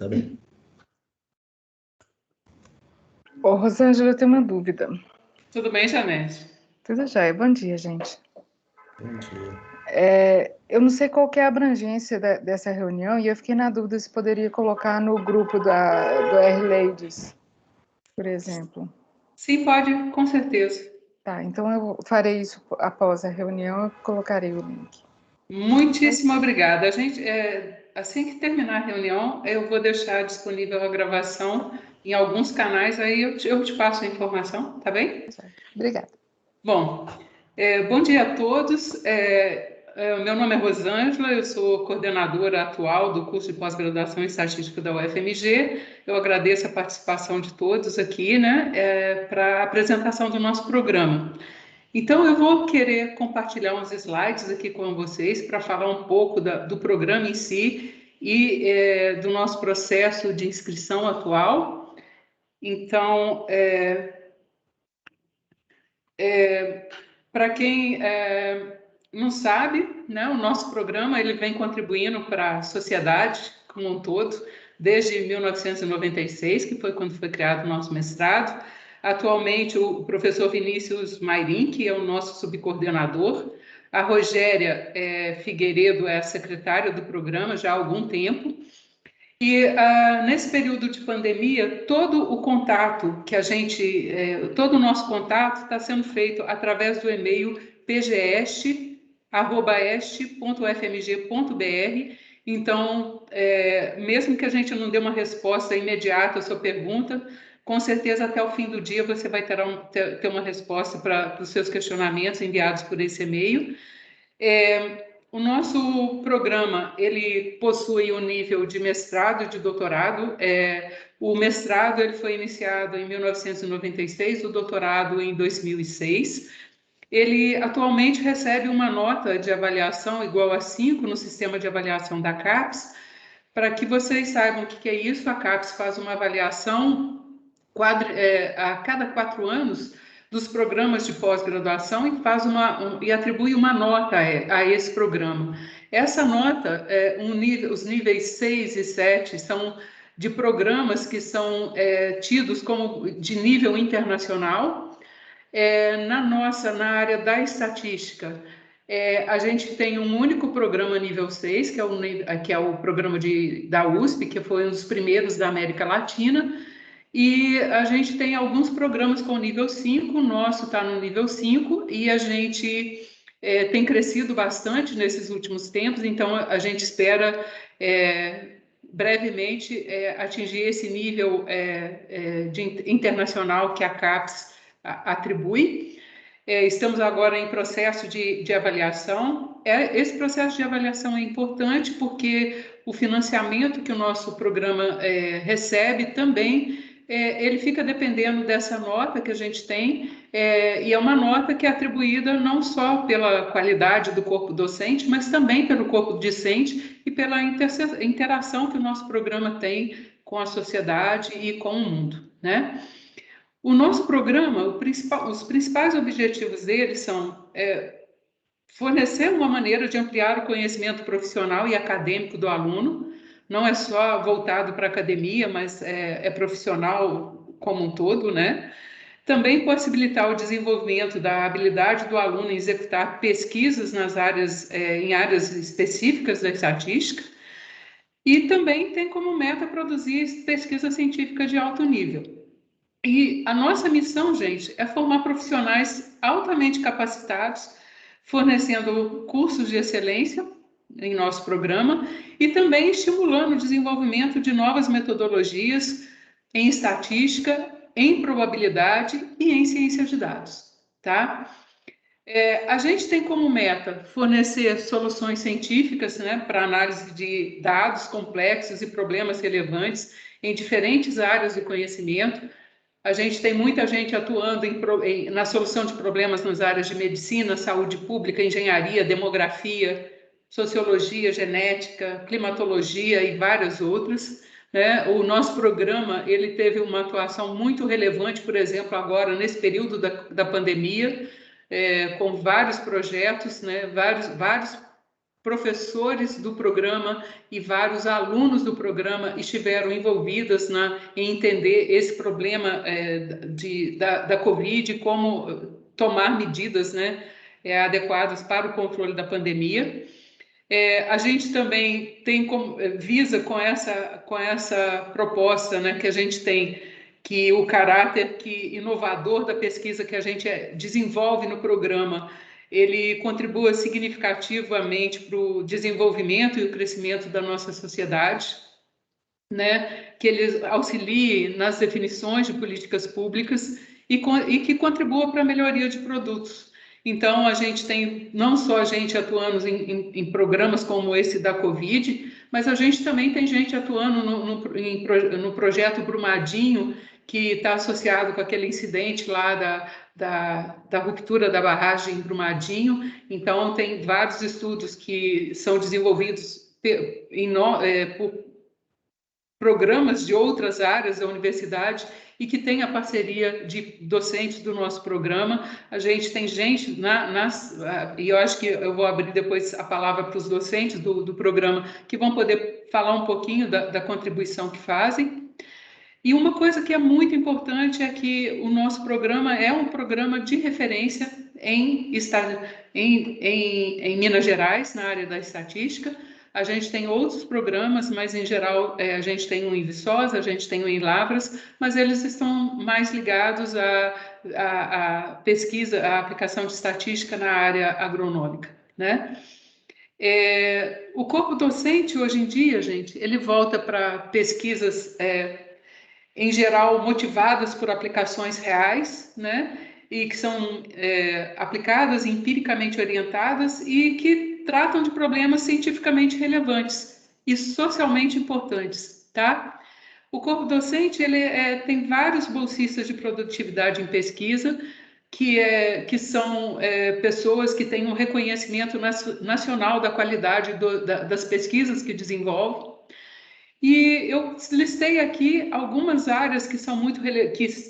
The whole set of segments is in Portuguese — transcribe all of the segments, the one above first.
Tá bem. Ô, Rosângela, eu tenho uma dúvida. Tudo bem, Janete? Tudo jóia. Bom dia, gente. Bom dia. Eu não sei qual que é a abrangência dessa reunião e eu fiquei na dúvida se poderia colocar no grupo do R-Ladies, por exemplo. Sim, pode, com certeza. Tá, então eu farei isso após a reunião, eu colocarei o link. Muitíssimo obrigada. Assim que terminar a reunião, eu vou deixar disponível a gravação em alguns canais, aí eu te passo a informação, tá bem? Obrigada. Bom, bom dia a todos. Meu nome é Rosângela, eu sou coordenadora atual do curso de pós-graduação em Estatística da UFMG. Eu agradeço a participação de todos aqui, né, para a apresentação do nosso programa. Então, eu vou querer compartilhar uns slides aqui com vocês para falar um pouco do programa em si e do nosso processo de inscrição atual. Então, para quem não sabe, né, o nosso programa ele vem contribuindo para a sociedade como um todo desde 1996, que foi quando foi criado o nosso mestrado. Atualmente, o professor Vinícius Mairim, que é o nosso subcoordenador, a Rogéria Figueiredo é a secretária do programa já há algum tempo. E nesse período de pandemia, todo o contato que todo o nosso contato está sendo feito através do e-mail pgest@est.ufmg.br. Então, mesmo que a gente não dê uma resposta imediata à sua pergunta, com certeza até o fim do dia você vai ter uma resposta para os seus questionamentos enviados por esse e-mail. O nosso programa, ele possui um nível de mestrado e de doutorado. O mestrado ele foi iniciado em 1996, o doutorado em 2006. Ele atualmente recebe uma nota de avaliação igual a 5 no sistema de avaliação da CAPES. Para que vocês saibam o que é isso, a CAPES faz uma avaliação a cada 4 anos dos programas de pós-graduação e atribui uma nota a esse programa. Essa nota, os níveis 6 e 7 são de programas que são tidos como de nível internacional. Na área da estatística, a gente tem um único programa nível 6, que é o programa da USP, que foi um dos primeiros da América Latina, e a gente tem alguns programas com nível 5, o nosso está no nível 5, e a gente tem crescido bastante nesses últimos tempos, então a gente espera brevemente atingir esse nível internacional que a CAPES atribui. Estamos agora em processo de avaliação. Esse processo de avaliação é importante porque o financiamento que o nosso programa recebe também ele fica dependendo dessa nota que a gente tem, e é uma nota que é atribuída não só pela qualidade do corpo docente, mas também pelo corpo discente e pela interação que o nosso programa tem com a sociedade e com o mundo, né? O nosso programa, os principais objetivos dele são fornecer uma maneira de ampliar o conhecimento profissional e acadêmico do aluno, não é só voltado para a academia, mas é profissional como um todo, né? Também possibilitar o desenvolvimento da habilidade do aluno em executar pesquisas em áreas específicas da estatística, e também tem como meta produzir pesquisa científica de alto nível. E a nossa missão, gente, é formar profissionais altamente capacitados, fornecendo cursos de excelência em nosso programa e também estimulando o desenvolvimento de novas metodologias em estatística, em probabilidade e em ciência de dados, tá? A gente tem como meta fornecer soluções científicas, né, para análise de dados complexos e problemas relevantes em diferentes áreas do conhecimento. A gente tem muita gente atuando na solução de problemas nas áreas de medicina, saúde pública, engenharia, demografia, sociologia, genética, climatologia e várias outras, né? O nosso programa ele teve uma atuação muito relevante, por exemplo, agora nesse período da pandemia, com vários projetos, né? vários professores do programa e vários alunos do programa estiveram envolvidos em entender esse problema da Covid, como tomar medidas, né, adequadas para o controle da pandemia. A gente também visa com essa proposta, né, que a gente tem, que o caráter inovador da pesquisa que a gente desenvolve no programa, ele contribua significativamente para o desenvolvimento e o crescimento da nossa sociedade, né, que ele auxilie nas definições de políticas públicas e que contribua para a melhoria de produtos. Então, a gente tem não só a gente atuando em programas como esse da Covid, mas a gente também tem gente atuando no projeto Brumadinho, que está associado com aquele incidente lá da ruptura da barragem em Brumadinho. Então, tem vários estudos que são desenvolvidos por programas de outras áreas da universidade e que tem a parceria de docentes do nosso programa. A gente tem gente e eu acho que eu vou abrir depois a palavra para os docentes do programa, que vão poder falar um pouquinho da contribuição que fazem. E uma coisa que é muito importante é que o nosso programa é um programa de referência em Minas Gerais, na área da estatística. A gente tem outros programas, mas em geral a gente tem um em Viçosa, a gente tem um em Lavras, mas eles estão mais ligados à pesquisa, à aplicação de estatística na área agronômica, né? O corpo docente hoje em dia, gente, ele volta para pesquisas em geral motivadas por aplicações reais, né? E que são aplicadas, empiricamente orientadas e que tratam de problemas cientificamente relevantes e socialmente importantes, tá? O corpo docente ele tem vários bolsistas de produtividade em pesquisa, que são pessoas que têm um reconhecimento nacional da qualidade das pesquisas que desenvolvem. E eu listei aqui algumas áreas que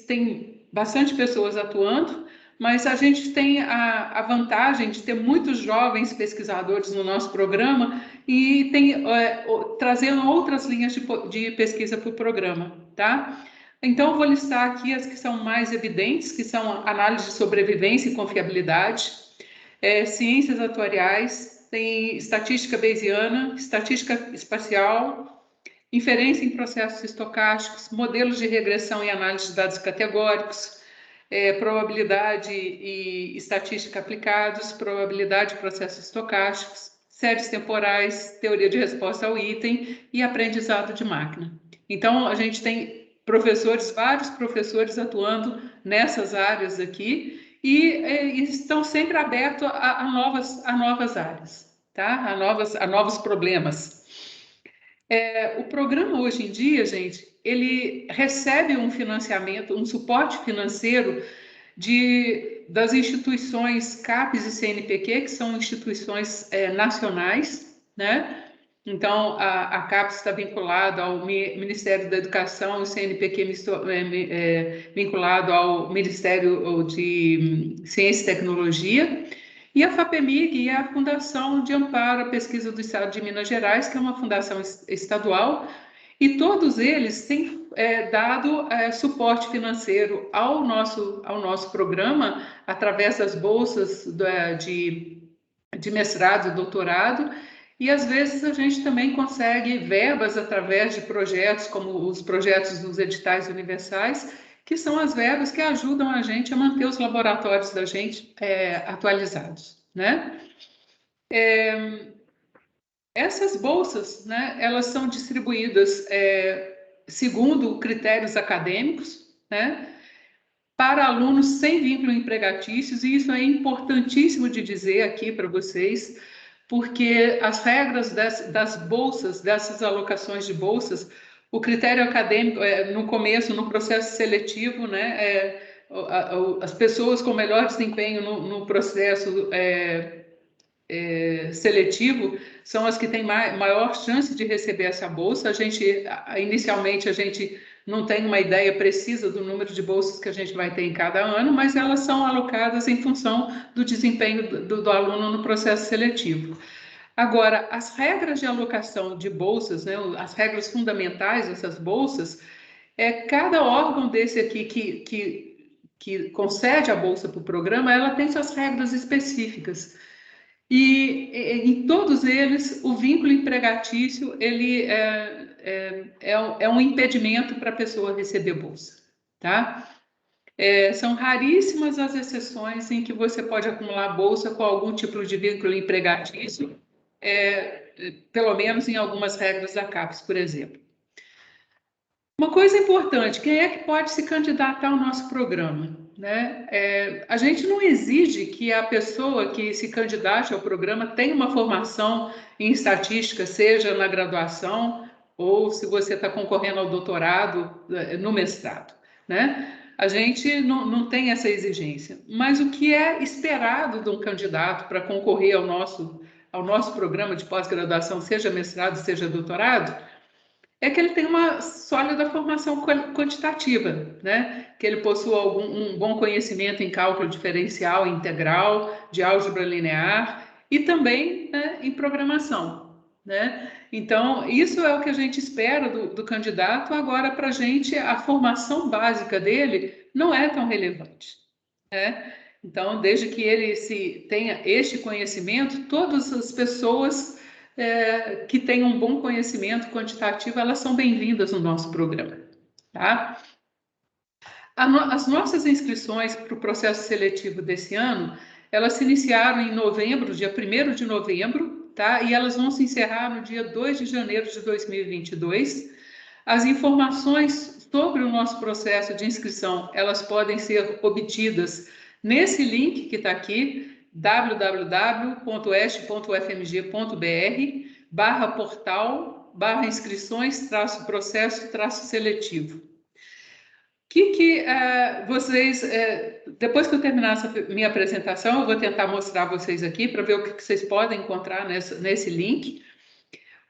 têm bastante pessoas atuando, mas a gente tem a vantagem de ter muitos jovens pesquisadores no nosso programa e trazendo outras linhas de pesquisa para o programa, tá? Então, eu vou listar aqui as que são mais evidentes, que são análise de sobrevivência e confiabilidade, ciências atuariais, tem estatística bayesiana, estatística espacial, inferência em processos estocásticos, modelos de regressão e análise de dados categóricos, probabilidade e estatística aplicados, probabilidade de processos estocásticos, séries temporais, teoria de resposta ao item e aprendizado de máquina. Então, a gente tem vários professores atuando nessas áreas aqui e estão sempre abertos a novas áreas, tá? A novos problemas. O programa hoje em dia, gente, ele recebe um financiamento, um suporte financeiro das instituições CAPES e CNPq, que são instituições nacionais, né? Então, a CAPES está vinculada ao Ministério da Educação, o CNPq vinculado ao Ministério de Ciência e Tecnologia, e a FAPEMIG é a Fundação de Amparo à Pesquisa do Estado de Minas Gerais, que é uma fundação estadual, e todos eles têm dado suporte financeiro ao nosso programa, através das bolsas de mestrado e doutorado, e às vezes a gente também consegue verbas através de projetos, como os projetos dos editais universais, que são as verbas que ajudam a gente a manter os laboratórios da gente atualizados, né? Essas bolsas, né, elas são distribuídas segundo critérios acadêmicos, né, para alunos sem vínculo empregatícios, e isso é importantíssimo de dizer aqui para vocês, porque as regras das bolsas, dessas alocações de bolsas, o critério acadêmico, no começo, no processo seletivo, né, as pessoas com melhor desempenho no processo seletivo são as que têm maior chance de receber essa bolsa. Inicialmente, a gente não tem uma ideia precisa do número de bolsas que a gente vai ter em cada ano, mas elas são alocadas em função do desempenho do aluno no processo seletivo. Agora, as regras de alocação de bolsas, né, as regras fundamentais dessas bolsas, cada órgão desse aqui que concede a bolsa para o programa, ela tem suas regras específicas. E em todos eles, o vínculo empregatício ele é um impedimento para a pessoa receber bolsa, tá? São raríssimas as exceções em que você pode acumular bolsa com algum tipo de vínculo empregatício, pelo menos em algumas regras da CAPES, por exemplo. Uma coisa importante, quem é que pode se candidatar ao nosso programa? Né? A gente não exige que a pessoa que se candidate ao programa tenha uma formação em estatística, seja na graduação ou se você está concorrendo ao doutorado, no mestrado. Né? A gente não tem essa exigência, mas o que é esperado de um candidato para concorrer ao nosso programa de pós-graduação, seja mestrado, seja doutorado, é que ele tem uma sólida formação quantitativa, né? Que ele possua um bom conhecimento em cálculo diferencial integral, de álgebra linear e também, né, em programação, né? Então, isso é o que a gente espera do candidato. Agora, para a gente, a formação básica dele não é tão relevante, né? Então, desde que ele tenha este conhecimento, todas as pessoas que têm um bom conhecimento quantitativo, elas são bem-vindas no nosso programa, tá? As nossas inscrições para o processo seletivo desse ano, elas se iniciaram em novembro, dia 1º de novembro, tá? E elas vão se encerrar no dia 2 de janeiro de 2022. As informações sobre o nosso processo de inscrição, elas podem ser obtidas nesse link que está aqui, www.est.fmg.br/portal/inscrições-processo-seletivo. Vocês, depois que eu terminar essa minha apresentação, eu vou tentar mostrar a vocês aqui para ver o que vocês podem encontrar nesse link.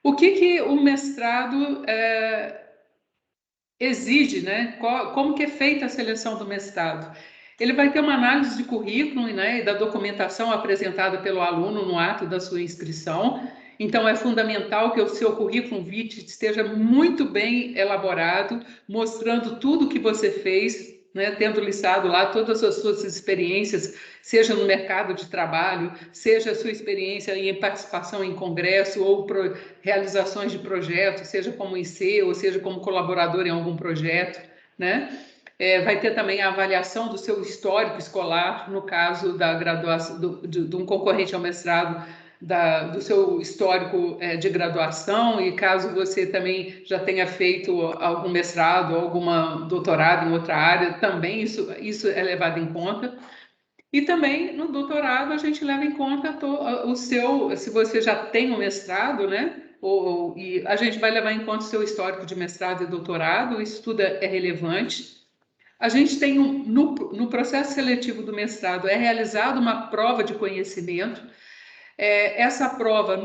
O que o mestrado exige, né? Como que é feita a seleção do mestrado? Ele vai ter uma análise de currículo, né, e da documentação apresentada pelo aluno no ato da sua inscrição. Então, é fundamental que o seu currículo vitae esteja muito bem elaborado, mostrando tudo que você fez, né, tendo listado lá todas as suas experiências, seja no mercado de trabalho, seja a sua experiência em participação em congresso ou realizações de projetos, seja como IC ou seja como colaborador em algum projeto, né? Vai ter também a avaliação do seu histórico escolar, no caso da graduação, de um concorrente ao mestrado, do seu histórico de graduação, e caso você também já tenha feito algum mestrado ou algum doutorado em outra área, também isso é levado em conta. E também no doutorado a gente leva em conta se você já tem um mestrado, né? E a gente vai levar em conta o seu histórico de mestrado e doutorado, isso tudo é relevante. A gente tem no processo seletivo do mestrado é realizada uma prova de conhecimento. Essa prova,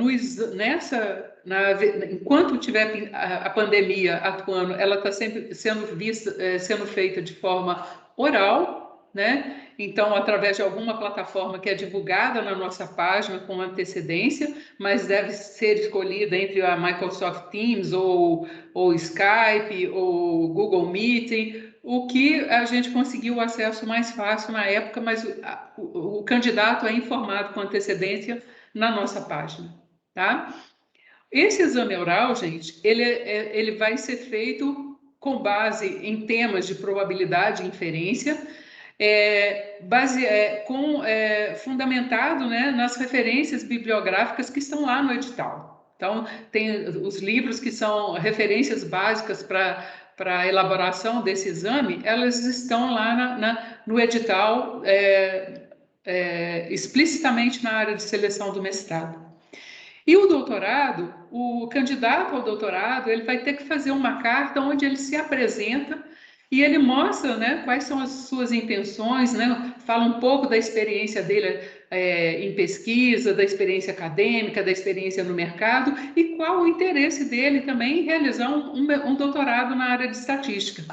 enquanto tiver a pandemia atuando, ela está sempre sendo feita de forma oral, né? Então, através de alguma plataforma que é divulgada na nossa página com antecedência, mas deve ser escolhida entre a Microsoft Teams ou Skype ou Google Meeting, o que a gente conseguiu o acesso mais fácil na época, mas o candidato é informado com antecedência na nossa página, tá? Esse exame oral, gente, ele vai ser feito com base em temas de probabilidade e inferência, fundamentado, né, nas referências bibliográficas que estão lá no edital. Então, tem os livros que são referências básicas para a elaboração desse exame, elas estão lá no edital, explicitamente na área de seleção do mestrado. E o doutorado, o candidato ao doutorado, ele vai ter que fazer uma carta onde ele se apresenta e ele mostra, né, quais são as suas intenções, né, fala um pouco da experiência dele em pesquisa, da experiência acadêmica, da experiência no mercado e qual o interesse dele também em realizar um doutorado na área de estatística.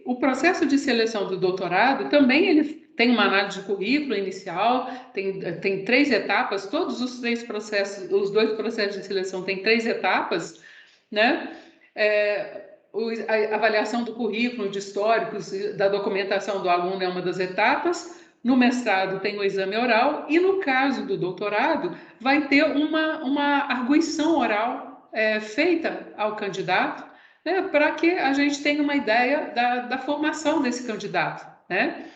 O processo de seleção do doutorado também ele tem uma análise de currículo inicial, tem 3 etapas, todos os 3 processos, os 2 processos de seleção têm 3 etapas, né? A avaliação do currículo, de históricos, da documentação do aluno é uma das etapas. No mestrado tem o exame oral e no caso do doutorado vai ter uma arguição oral feita ao candidato, né, para que a gente tenha uma ideia da formação desse candidato, né?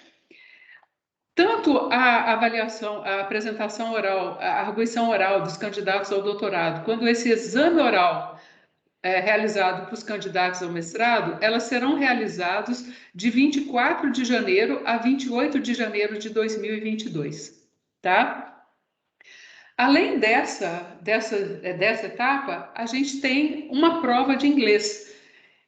Tanto a avaliação, a apresentação oral, a arguição oral dos candidatos ao doutorado, quanto esse exame oral realizado para os candidatos ao mestrado, elas serão realizadas de 24 de janeiro a 28 de janeiro de 2022, tá? Além dessa etapa, a gente tem uma prova de inglês,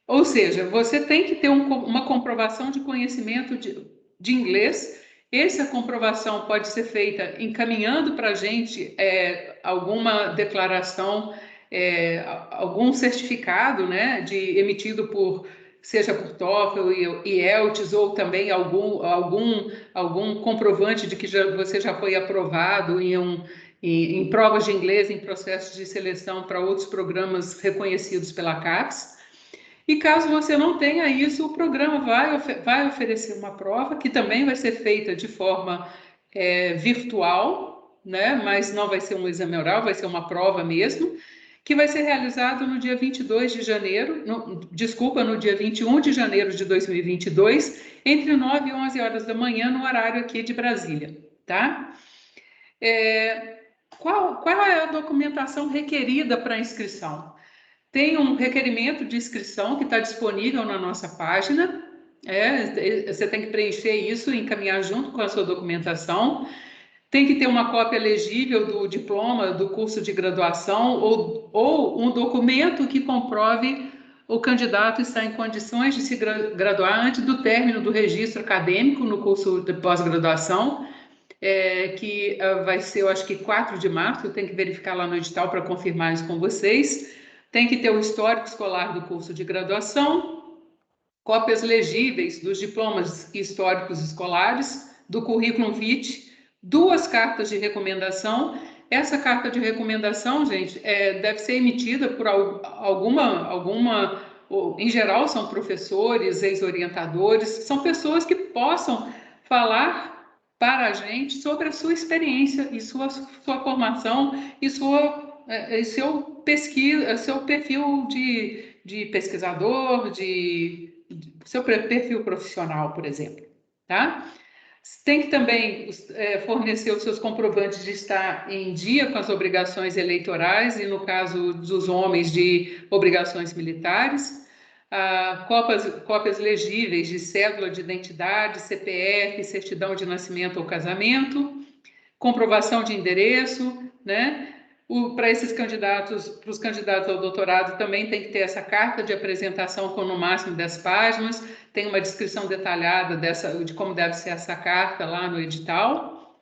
ou seja, você tem que ter uma comprovação de conhecimento de inglês. Essa comprovação pode ser feita encaminhando para a gente alguma declaração, algum certificado, né, emitido seja por TOEFL e IELTS, ou também algum comprovante de que você já foi aprovado em provas de inglês, em processos de seleção para outros programas reconhecidos pela CAPES. E caso você não tenha isso, o programa vai oferecer uma prova que também vai ser feita de forma virtual, né? Mas não vai ser um exame oral, vai ser uma prova mesmo, que vai ser realizado no dia 22 de janeiro, no dia 21 de janeiro de 2022, entre 9 e 11 horas da manhã, no horário aqui de Brasília, tá? Qual é a documentação requerida para a inscrição? Tem um requerimento de inscrição que está disponível na nossa página. Você tem que preencher isso e encaminhar junto com a sua documentação. Tem que ter uma cópia legível do diploma do curso de graduação ou um documento que comprove o candidato estar em condições de se graduar antes do término do registro acadêmico no curso de pós-graduação, que vai ser, eu acho que 4 de março, eu tenho que verificar lá no edital para confirmar isso com vocês. Tem que ter o histórico escolar do curso de graduação, cópias legíveis dos diplomas históricos escolares, do currículo vitae, 2 cartas de recomendação. Essa carta de recomendação, gente, deve ser emitida por alguma, em geral são professores, ex-orientadores, são pessoas que possam falar para a gente sobre a sua experiência e sua formação e seu perfil de pesquisador, seu perfil profissional, por exemplo, tá? Tem que também fornecer os seus comprovantes de estar em dia com as obrigações eleitorais e, no caso dos homens, de obrigações militares. Cópias legíveis de cédula de identidade, CPF, certidão de nascimento ou casamento, comprovação de endereço, né? Para esses candidatos, para os candidatos ao doutorado, também tem que ter essa carta de apresentação com no máximo 10 páginas, tem uma descrição detalhada de como deve ser essa carta lá no edital.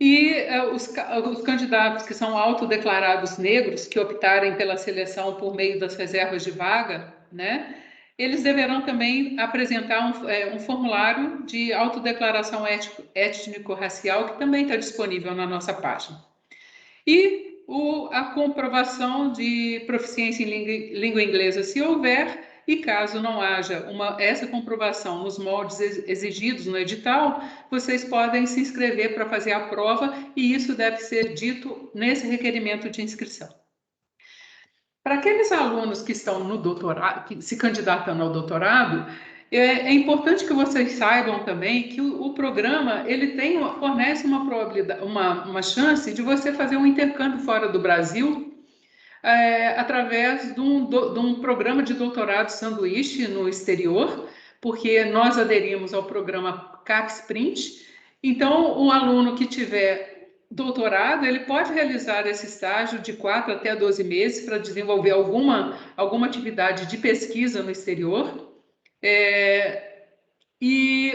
E os candidatos que são autodeclarados negros, que optarem pela seleção por meio das reservas de vaga, né? Eles deverão também apresentar um formulário de autodeclaração étnico-racial, que também está disponível na nossa página. E a comprovação de proficiência em língua inglesa, se houver, e caso não haja essa comprovação nos moldes exigidos no edital, vocês podem se inscrever para fazer a prova, e isso deve ser dito nesse requerimento de inscrição. Para aqueles alunos que estão no doutorado, que se candidatando ao doutorado, é importante que vocês saibam também que o programa ele fornece uma probabilidade, uma chance de você fazer um intercâmbio fora do Brasil através de um programa de doutorado sanduíche no exterior, porque nós aderimos ao programa CAPES Sprint. Então, o aluno que tiver doutorado, ele pode realizar esse estágio de 4 até 12 meses para desenvolver alguma atividade de pesquisa no exterior, e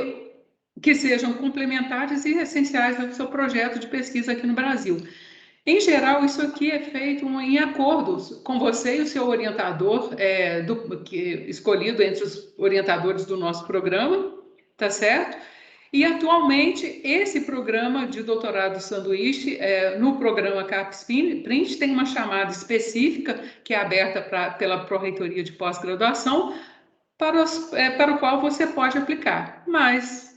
que sejam complementares e essenciais ao seu projeto de pesquisa aqui no Brasil. Em geral, isso aqui é feito em acordos com você e o seu orientador, escolhido entre os orientadores do nosso programa, tá certo? E, atualmente, esse programa de doutorado sanduíche, no programa CAPES-Print, tem uma chamada específica, que é aberta pela Pró-Reitoria de Pós-Graduação, para o qual você pode aplicar. Mas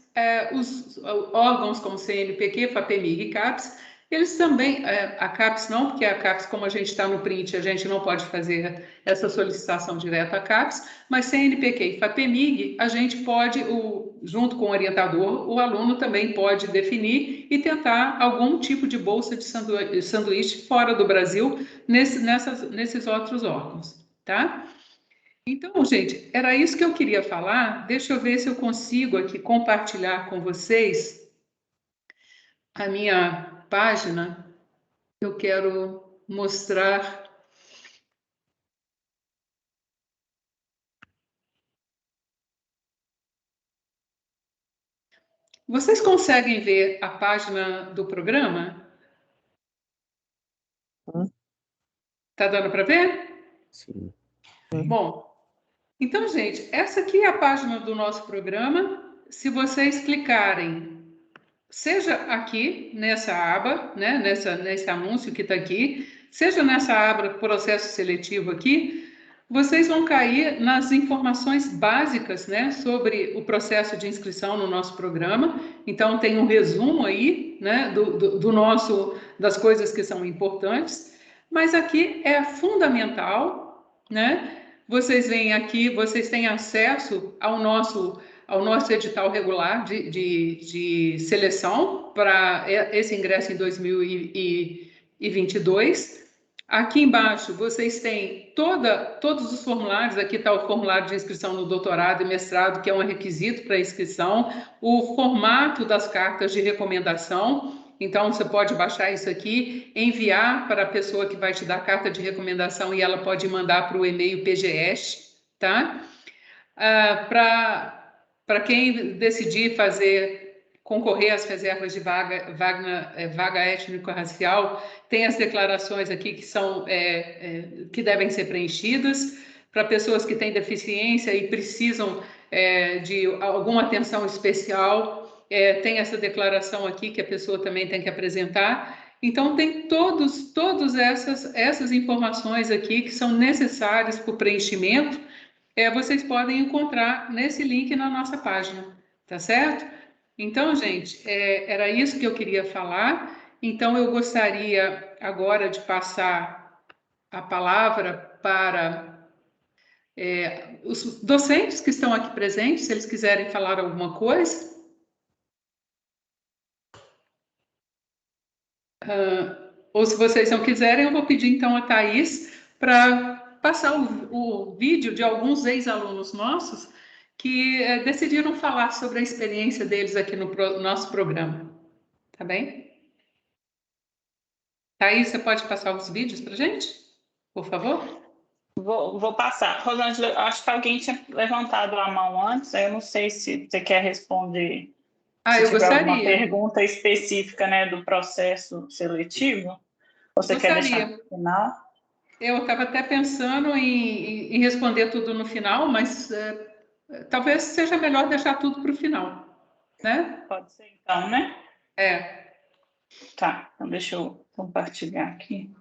os órgãos como CNPq, FAPEMIG e CAPES, eles também, a CAPES não, porque a CAPES, como a gente está no print, a gente não pode fazer essa solicitação direta à CAPES, mas CNPq e FAPEMIG, a gente pode, junto com o orientador, o aluno também pode definir e tentar algum tipo de bolsa de sanduíche fora do Brasil, nesses outros órgãos, tá? Então, gente, era isso que eu queria falar. Deixa eu ver se eu consigo aqui compartilhar com vocês a minha página. Eu quero mostrar. Vocês conseguem ver a página do programa? Tá dando para ver? Sim. Bom, então, gente, essa aqui é a página do nosso programa. Se vocês clicarem, seja aqui nessa aba, né, nesse anúncio que está aqui, seja nessa aba processo seletivo aqui, vocês vão cair nas informações básicas, né, sobre o processo de inscrição no nosso programa. Então, tem um resumo aí, né, das coisas que são importantes. Mas aqui é fundamental, né? Vocês vêm aqui, vocês têm acesso ao nosso edital regular de seleção para esse ingresso em 2022. Aqui embaixo vocês têm todos os formulários. Aqui está o formulário de inscrição no doutorado e mestrado, que é um requisito para inscrição, o formato das cartas de recomendação. Então, você pode baixar isso aqui, enviar para a pessoa que vai te dar a carta de recomendação e ela pode mandar para o e-mail PGS, tá? Para quem decidir concorrer às reservas de vaga étnico-racial, tem as declarações aqui que devem ser preenchidas. Para pessoas que têm deficiência e precisam de alguma atenção especial, tem essa declaração aqui que a pessoa também tem que apresentar. Então, tem todas essas informações aqui que são necessárias para o preenchimento. Vocês podem encontrar nesse link na nossa página, tá certo? Então, gente, era isso que eu queria falar. Então, eu gostaria agora de passar a palavra para os docentes que estão aqui presentes, se eles quiserem falar alguma coisa. Ou se vocês não quiserem, eu vou pedir então a Thaís para passar o vídeo de alguns ex-alunos nossos que decidiram falar sobre a experiência deles aqui no nosso programa. Tá bem? Thaís, você pode passar os vídeos para a gente, por favor? Vou passar. Rosângela, acho que alguém tinha levantado a mão antes, eu não sei se você quer responder. Eu gostaria. Alguma pergunta específica, né, do processo seletivo? Ou você quer deixar no final? Eu estava até pensando em responder tudo no final, mas talvez seja melhor deixar tudo para o final, né? Pode ser então, né? Tá, então deixa eu compartilhar aqui.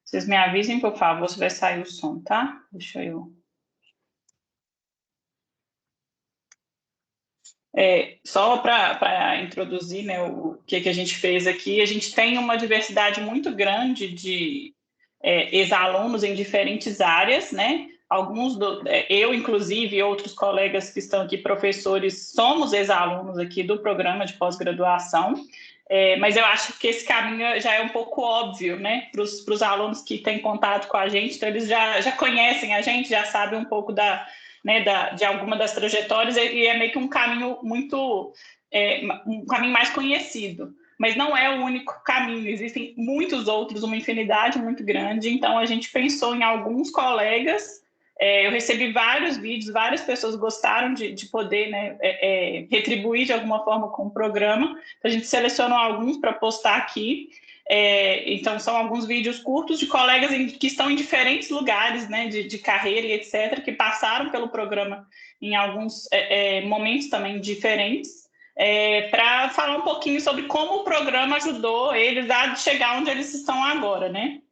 Vocês me avisem, por favor, se vai sair o som, tá? Deixa eu... Só para introduzir, né, o que a gente fez aqui, a gente tem uma diversidade muito grande de ex-alunos em diferentes áreas, né? Alguns, eu inclusive, e outros colegas que estão aqui, professores, somos ex-alunos aqui do programa de pós-graduação, mas eu acho que esse caminho já é um pouco óbvio, né, para os alunos que têm contato com a gente, então eles já conhecem a gente, já sabem um pouco de alguma das trajetórias, e é meio que um caminho um caminho mais conhecido, mas não é o único caminho, existem muitos outros, uma infinidade muito grande, então a gente pensou em alguns colegas Eu recebi vários vídeos, várias pessoas gostaram de poder, né, retribuir de alguma forma com o programa. A gente selecionou alguns para postar aqui. Então, são alguns vídeos curtos de colegas que estão em diferentes lugares, né, de carreira e etc., que passaram pelo programa em alguns momentos também diferentes, para falar um pouquinho sobre como o programa ajudou eles a chegar onde eles estão agora, né?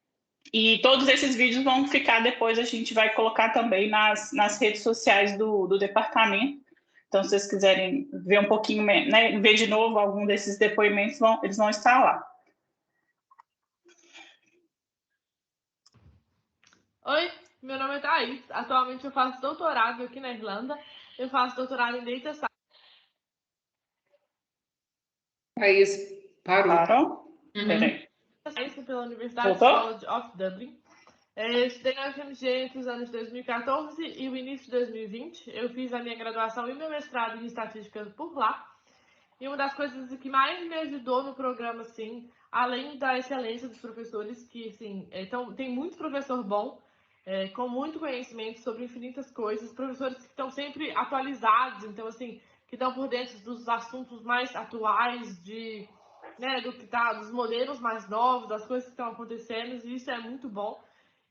E todos esses vídeos vão ficar depois, a gente vai colocar também nas redes sociais do departamento. Então, se vocês quiserem ver um pouquinho, né, ver de novo algum desses depoimentos, eles vão estar lá. Oi, meu nome é Thaís. Atualmente eu faço doutorado aqui na Irlanda. Eu faço doutorado em Data Science. Thaís, parou. Peraí. Pela Universidade College of Dublin. Eu estudei na UFMG entre os anos de 2014 e o início de 2020. Eu fiz a minha graduação e meu mestrado em estatística por lá. E uma das coisas que mais me ajudou no programa, assim, além da excelência dos professores, que, assim, tem muito professor bom, com muito conhecimento sobre infinitas coisas, professores que estão sempre atualizados, então, assim, que estão por dentro dos assuntos mais atuais, né, dos modelos mais novos, das coisas que estão acontecendo, e isso é muito bom.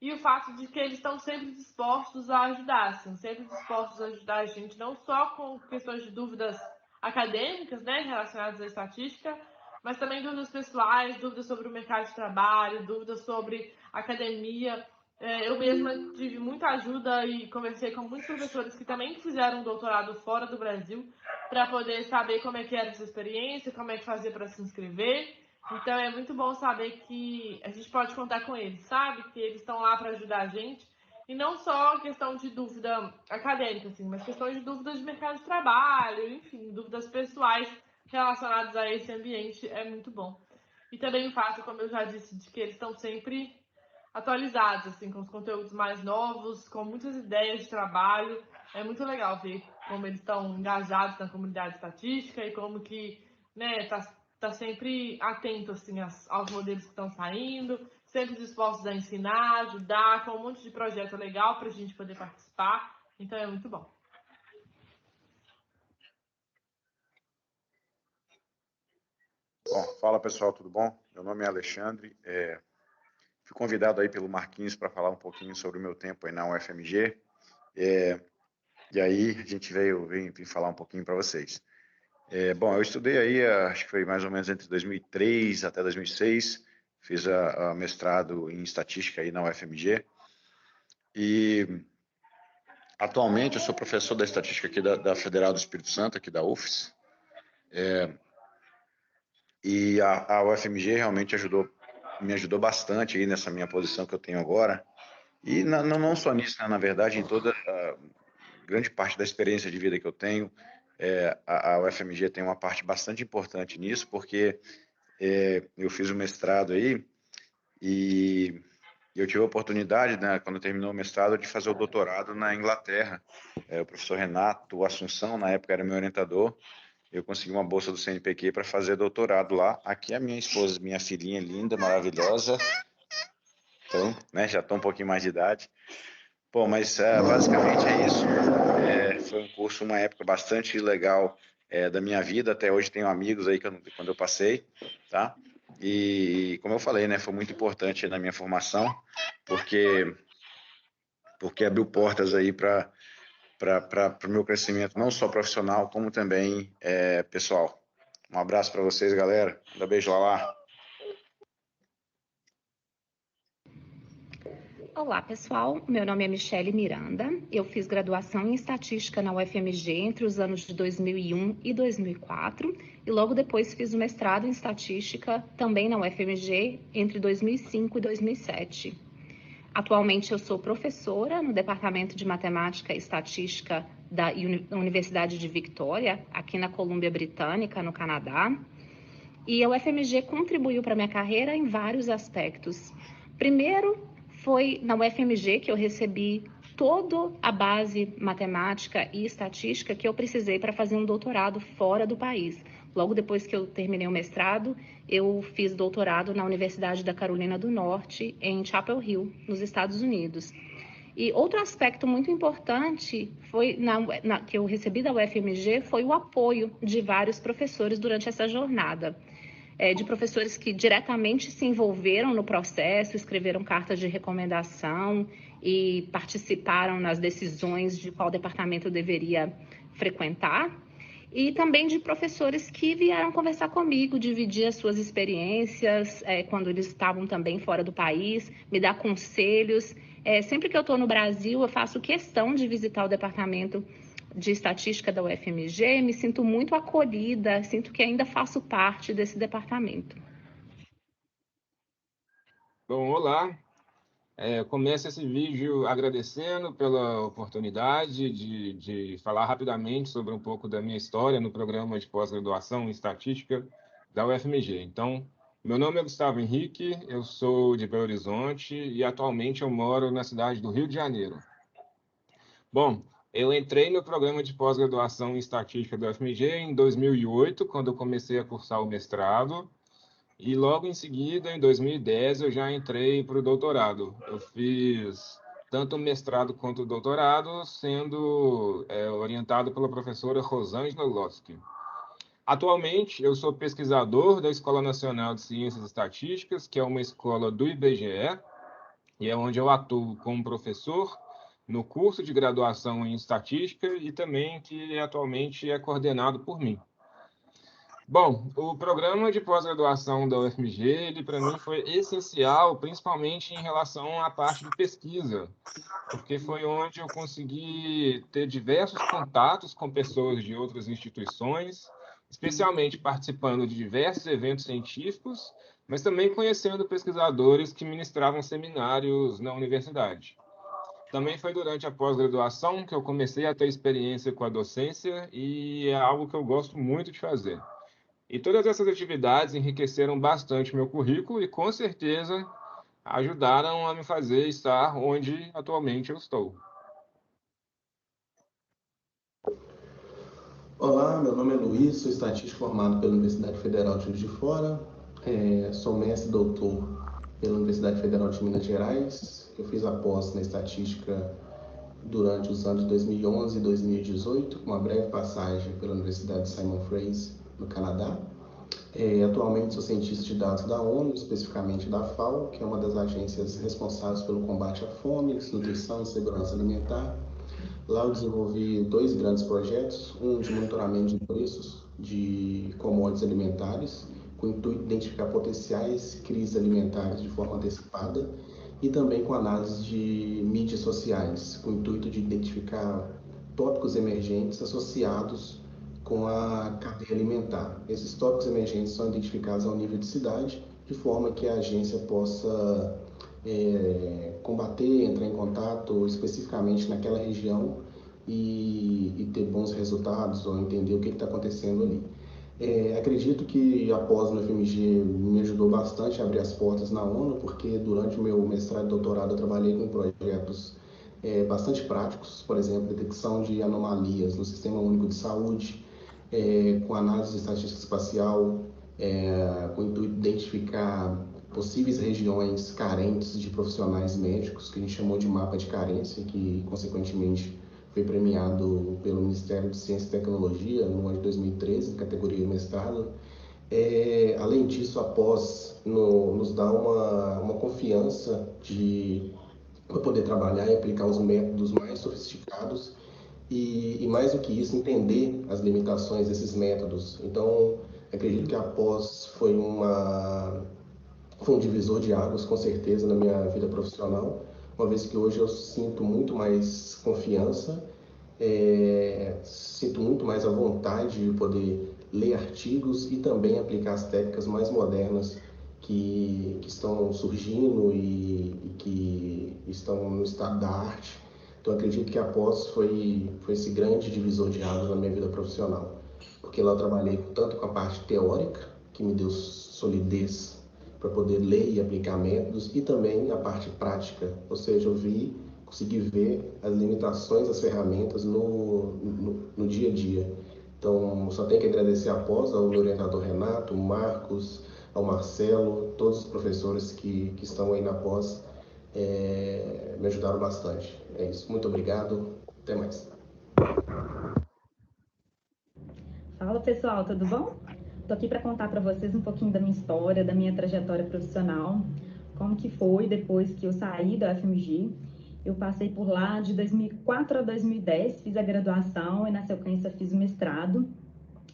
E o fato de que eles estão sempre dispostos a ajudar, assim, sempre dispostos a ajudar a gente, não só com questões de dúvidas acadêmicas, né, relacionadas à estatística, mas também dúvidas pessoais, dúvidas sobre o mercado de trabalho, dúvidas sobre academia. Eu mesma tive muita ajuda e conversei com muitos professores que também fizeram um doutorado fora do Brasil para poder saber como é que era essa experiência, como é que fazia para se inscrever. Então é muito bom saber que a gente pode contar com eles, sabe? Que eles estão lá para ajudar a gente. E não só questão de dúvida acadêmica, assim, mas questões de dúvidas de mercado de trabalho, enfim, dúvidas pessoais relacionadas a esse ambiente é muito bom. E também o fato, como eu já disse, de que eles estão sempre atualizados, assim, com os conteúdos mais novos, com muitas ideias de trabalho. É muito legal ver como eles estão engajados na comunidade estatística e como que, né, tá sempre atento, assim, aos modelos que estão saindo, sempre dispostos a ensinar, ajudar, com um monte de projeto legal para a gente poder participar. Então, é muito bom. Bom, fala pessoal, tudo bom? Meu nome é Alexandre, fui convidado aí pelo Marquinhos para falar um pouquinho sobre o meu tempo aí na UFMG, e aí a gente vim falar um pouquinho para vocês. Bom, eu estudei aí, acho que foi mais ou menos entre 2003 até 2006, fiz a mestrado em estatística aí na UFMG, e atualmente eu sou professor da estatística aqui da Federal do Espírito Santo, aqui da UFES, e a UFMG realmente me ajudou bastante aí nessa minha posição que eu tenho agora, e não só nisso, né, na verdade, em toda a grande parte da experiência de vida que eu tenho, a UFMG tem uma parte bastante importante nisso, porque eu fiz o mestrado aí e eu tive a oportunidade, né, quando terminou o mestrado, de fazer o doutorado na Inglaterra. O professor Renato Assunção, na época, era meu orientador. Eu consegui uma bolsa do CNPq para fazer doutorado lá. Aqui a minha esposa, minha filhinha linda, maravilhosa. Então, né, já estou um pouquinho mais de idade. Bom, mas basicamente é isso. Foi um curso, uma época bastante legal da minha vida. Até hoje tenho amigos aí quando eu passei, tá? E como eu falei, né, foi muito importante na minha formação, porque abriu portas aí para o meu crescimento, não só profissional, como também pessoal. Um abraço para vocês, galera. Um beijo lá. Olá, pessoal. Meu nome é Michele Miranda. Eu fiz graduação em Estatística na UFMG entre os anos de 2001 e 2004 e logo depois fiz o mestrado em Estatística também na UFMG entre 2005 e 2007. Atualmente eu sou professora no Departamento de Matemática e Estatística da Universidade de Victoria, aqui na Colômbia Britânica, no Canadá. E a UFMG contribuiu para a minha carreira em vários aspectos. Primeiro, foi na UFMG que eu recebi toda a base matemática e estatística que eu precisei para fazer um doutorado fora do país. Logo depois que eu terminei o mestrado, eu fiz doutorado na Universidade da Carolina do Norte, em Chapel Hill, nos Estados Unidos. E outro aspecto muito importante foi que eu recebi da UFMG foi o apoio de vários professores durante essa jornada. De professores que diretamente se envolveram no processo, escreveram cartas de recomendação e participaram nas decisões de qual departamento deveria frequentar. E também de professores que vieram conversar comigo, dividir as suas experiências, quando eles estavam também fora do país, me dar conselhos. Sempre que eu estou no Brasil, eu faço questão de visitar o departamento de estatística da UFMG, me sinto muito acolhida, sinto que ainda faço parte desse departamento. Bom, olá. Começo esse vídeo agradecendo pela oportunidade de falar rapidamente sobre um pouco da minha história no programa de pós-graduação em estatística da UFMG. Então, meu nome é Gustavo Henrique, eu sou de Belo Horizonte e atualmente eu moro na cidade do Rio de Janeiro. Bom, eu entrei no programa de pós-graduação em estatística da UFMG em 2008, quando eu comecei a cursar o mestrado. E logo em seguida, em 2010, eu já entrei para o doutorado. Eu fiz tanto o mestrado quanto o doutorado, sendo orientado pela professora Rosângela Lotsky. Atualmente, eu sou pesquisador da Escola Nacional de Ciências Estatísticas, que é uma escola do IBGE, e é onde eu atuo como professor no curso de graduação em estatística e também que atualmente é coordenado por mim. Bom, o programa de pós-graduação da UFMG, ele para mim foi essencial, principalmente em relação à parte de pesquisa, porque foi onde eu consegui ter diversos contatos com pessoas de outras instituições, especialmente participando de diversos eventos científicos, mas também conhecendo pesquisadores que ministravam seminários na universidade. Também foi durante a pós-graduação que eu comecei a ter experiência com a docência e é algo que eu gosto muito de fazer. E todas essas atividades enriqueceram bastante meu currículo e, com certeza, ajudaram a me fazer estar onde atualmente eu estou. Olá, meu nome é Luiz, sou estatístico formado pela Universidade Federal de Juiz de Fora, sou mestre e doutor pela Universidade Federal de Minas Gerais. Eu fiz a pós na estatística durante os anos 2011 e 2018, com uma breve passagem pela Universidade de Simon Fraser, no Canadá. Atualmente sou cientista de dados da ONU, especificamente da FAO, que é uma das agências responsáveis pelo combate à fome, desnutrição e segurança alimentar. Lá eu desenvolvi 2 grandes projetos, um de monitoramento de preços de commodities alimentares, com o intuito de identificar potenciais crises alimentares de forma antecipada, e também com análise de mídias sociais, com o intuito de identificar tópicos emergentes associados com a cadeia alimentar. Esses tópicos emergentes são identificados ao nível de cidade, de forma que a agência possa combater, entrar em contato especificamente naquela região e ter bons resultados ou entender o que está acontecendo ali. Acredito que a pós no FMG me ajudou bastante a abrir as portas na ONU, porque durante o meu mestrado e doutorado eu trabalhei com projetos bastante práticos, por exemplo, detecção de anomalias no Sistema Único de Saúde, com análise de estatística espacial, com o intuito de identificar possíveis regiões carentes de profissionais médicos, que a gente chamou de mapa de carência, que consequentemente foi premiado pelo Ministério de Ciência e Tecnologia no ano de 2013, categoria mestrado. Além disso, a pós nos dá uma confiança para poder trabalhar e aplicar os métodos mais sofisticados e mais do que isso, entender as limitações desses métodos. Então, acredito que a pós foi um divisor de águas, com certeza, na minha vida profissional, uma vez que hoje eu sinto muito mais confiança, sinto muito mais a vontade de poder ler artigos e também aplicar as técnicas mais modernas que estão surgindo e que estão no estado da arte. Então, acredito que a pós foi esse grande divisor de águas na minha vida profissional, porque lá eu trabalhei tanto com a parte teórica, que me deu solidez para poder ler e aplicar métodos, e também a parte prática, ou seja, consegui ver as limitações das ferramentas no dia a dia. Então, só tenho que agradecer a pós, ao meu orientador Renato, o Marcos, ao Marcelo, todos os professores que estão aí na pós, me ajudaram bastante. É isso. Muito obrigado. Até mais. Fala, pessoal, tudo bom? Estou aqui para contar para vocês um pouquinho da minha história, da minha trajetória profissional, como que foi depois que eu saí da UFMG. Eu passei por lá de 2004 a 2010, fiz a graduação e na sequência fiz o mestrado.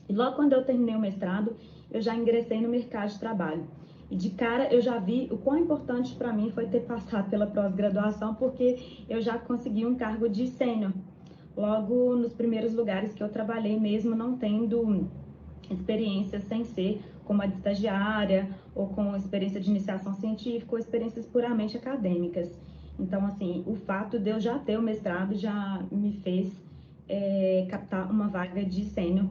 E logo quando eu terminei o mestrado, eu já ingressei no mercado de trabalho. E de cara eu já vi o quão importante para mim foi ter passado pela pós-graduação, porque eu já consegui um cargo de sênior. Logo nos primeiros lugares que eu trabalhei, mesmo não tendo experiência sem ser como a de estagiária, ou com experiência de iniciação científica, ou experiências puramente acadêmicas. Então, assim, o fato de eu já ter o mestrado já me fez captar uma vaga de sênior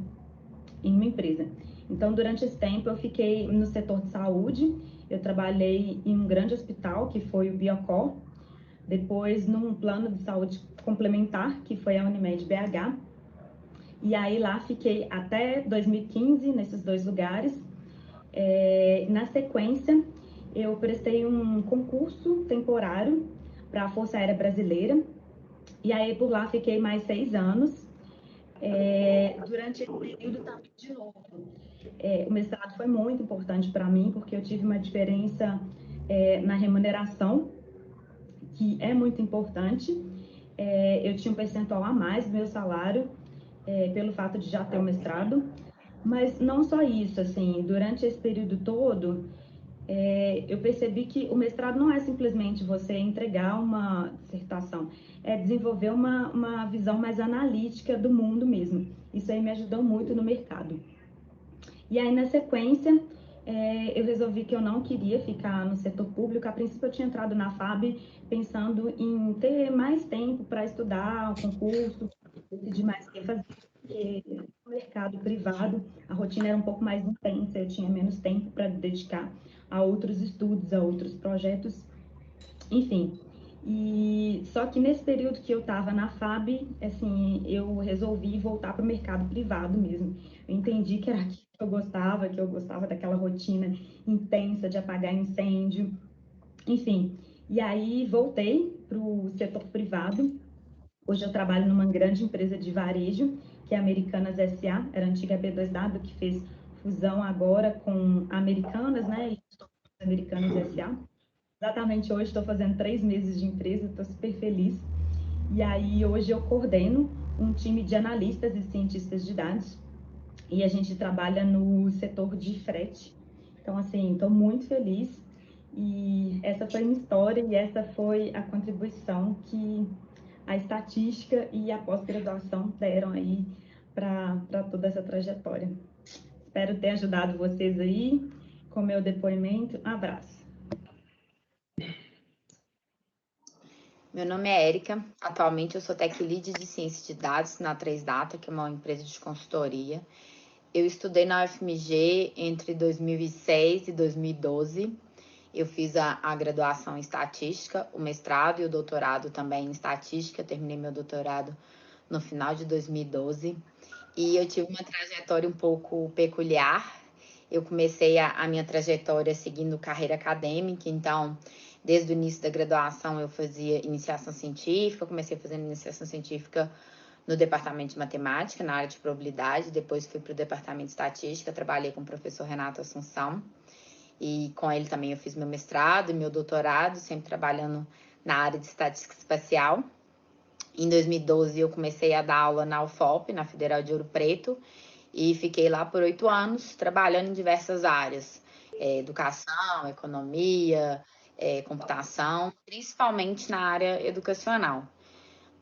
em uma empresa. Então, durante esse tempo, eu fiquei no setor de saúde, eu trabalhei em um grande hospital, que foi o Biocor, depois num plano de saúde complementar, que foi a Unimed BH, e aí lá fiquei até 2015, nesses dois lugares. Na sequência, eu prestei um concurso temporário para a Força Aérea Brasileira, e aí por lá fiquei mais 6 anos. Durante esse período também, de novo, o mestrado foi muito importante para mim, porque eu tive uma diferença na remuneração, que é muito importante. Eu tinha um percentual a mais do meu salário, pelo fato de já ter o mestrado, mas não só isso, assim, durante esse período todo, eu percebi que o mestrado não é simplesmente você entregar uma dissertação, é desenvolver uma visão mais analítica do mundo mesmo. Isso aí me ajudou muito no mercado. E aí, na sequência, eu resolvi que eu não queria ficar no setor público. A princípio, eu tinha entrado na FAB pensando em ter mais tempo para estudar o concurso, decidir mais o que fazer, porque no mercado privado a rotina era um pouco mais intensa, eu tinha menos tempo para dedicar a outros estudos, a outros projetos, enfim. E só que nesse período que eu estava na FAB, assim, eu resolvi voltar para o mercado privado mesmo. Eu entendi que era aquilo que eu gostava daquela rotina intensa de apagar incêndio, enfim. E aí voltei para o setor privado. Hoje eu trabalho numa grande empresa de varejo, que é a Americanas SA, era a antiga B2W, que fez fusão agora com a Americanas, né? E estou com a Americanas SA. Exatamente hoje estou fazendo 3 meses de empresa, estou super feliz. E aí hoje eu coordeno um time de analistas e cientistas de dados e a gente trabalha no setor de frete. Então, assim, estou muito feliz e essa foi minha história e essa foi a contribuição que a estatística e a pós-graduação deram aí para toda essa trajetória. Espero ter ajudado vocês aí com meu depoimento. Abraço. Meu nome é Érica, atualmente eu sou Tech Lead de Ciência de Dados na 3Data, que é uma empresa de consultoria. Eu estudei na UFMG entre 2006 e 2012. Eu fiz a graduação em Estatística, o mestrado e o doutorado também em Estatística. Terminei meu doutorado no final de 2012. E eu tive uma trajetória um pouco peculiar. Eu comecei a minha trajetória seguindo carreira acadêmica, então, desde o início da graduação eu fazia iniciação científica, comecei fazendo iniciação científica no departamento de matemática, na área de probabilidade, depois fui para o departamento de estatística, trabalhei com o professor Renato Assunção, e com ele também eu fiz meu mestrado e meu doutorado, sempre trabalhando na área de estatística espacial. Em 2012 eu comecei a dar aula na UFOP, na Federal de Ouro Preto, e fiquei lá por 8 anos, trabalhando em diversas áreas, educação, economia, computação, principalmente na área educacional.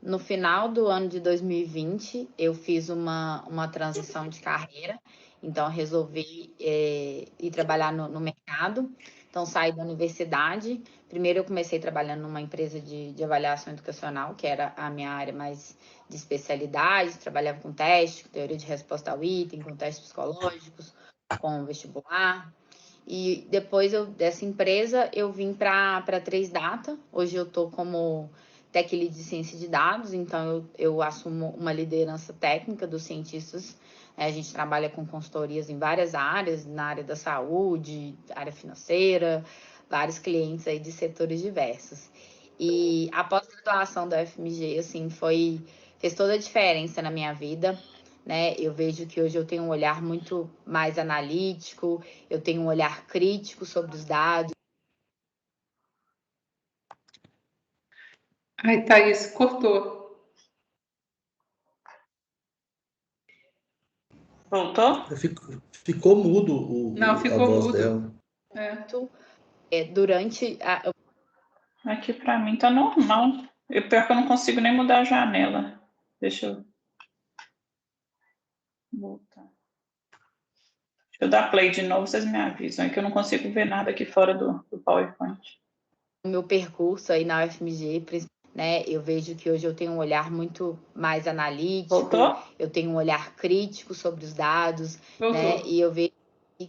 No final do ano de 2020, eu fiz uma transição de carreira, então resolvi ir trabalhar no mercado. Então, saí da universidade. Primeiro, eu comecei trabalhando numa empresa de avaliação educacional, que era a minha área mais de especialidade. Trabalhava com teste, com teoria de resposta ao item, com testes psicológicos, com vestibular. E depois dessa empresa, eu vim para a 3Data. Hoje eu estou como Tech Lead de Ciência de Dados, então eu assumo uma liderança técnica dos cientistas. A gente trabalha com consultorias em várias áreas, na área da saúde, área financeira, vários clientes aí de setores diversos. E a pós-graduação da UFMG, assim, fez toda a diferença na minha vida, né? Eu vejo que hoje eu tenho um olhar muito mais analítico, eu tenho um olhar crítico sobre os dados. Ai, Thaís, cortou. Voltou? Ficou mudo Não, a ficou voz mudo. dela. Durante a... Aqui para mim tá normal. Pior que eu não consigo nem mudar a janela. Deixa eu voltar. Deixa eu dar play de novo, vocês me avisam. É que eu não consigo ver nada aqui fora do PowerPoint. O meu percurso aí na UFMG, né? Eu vejo que hoje eu tenho um olhar muito mais analítico. Voltou? Eu tenho um olhar crítico sobre os dados, Voltou. né? E eu vejo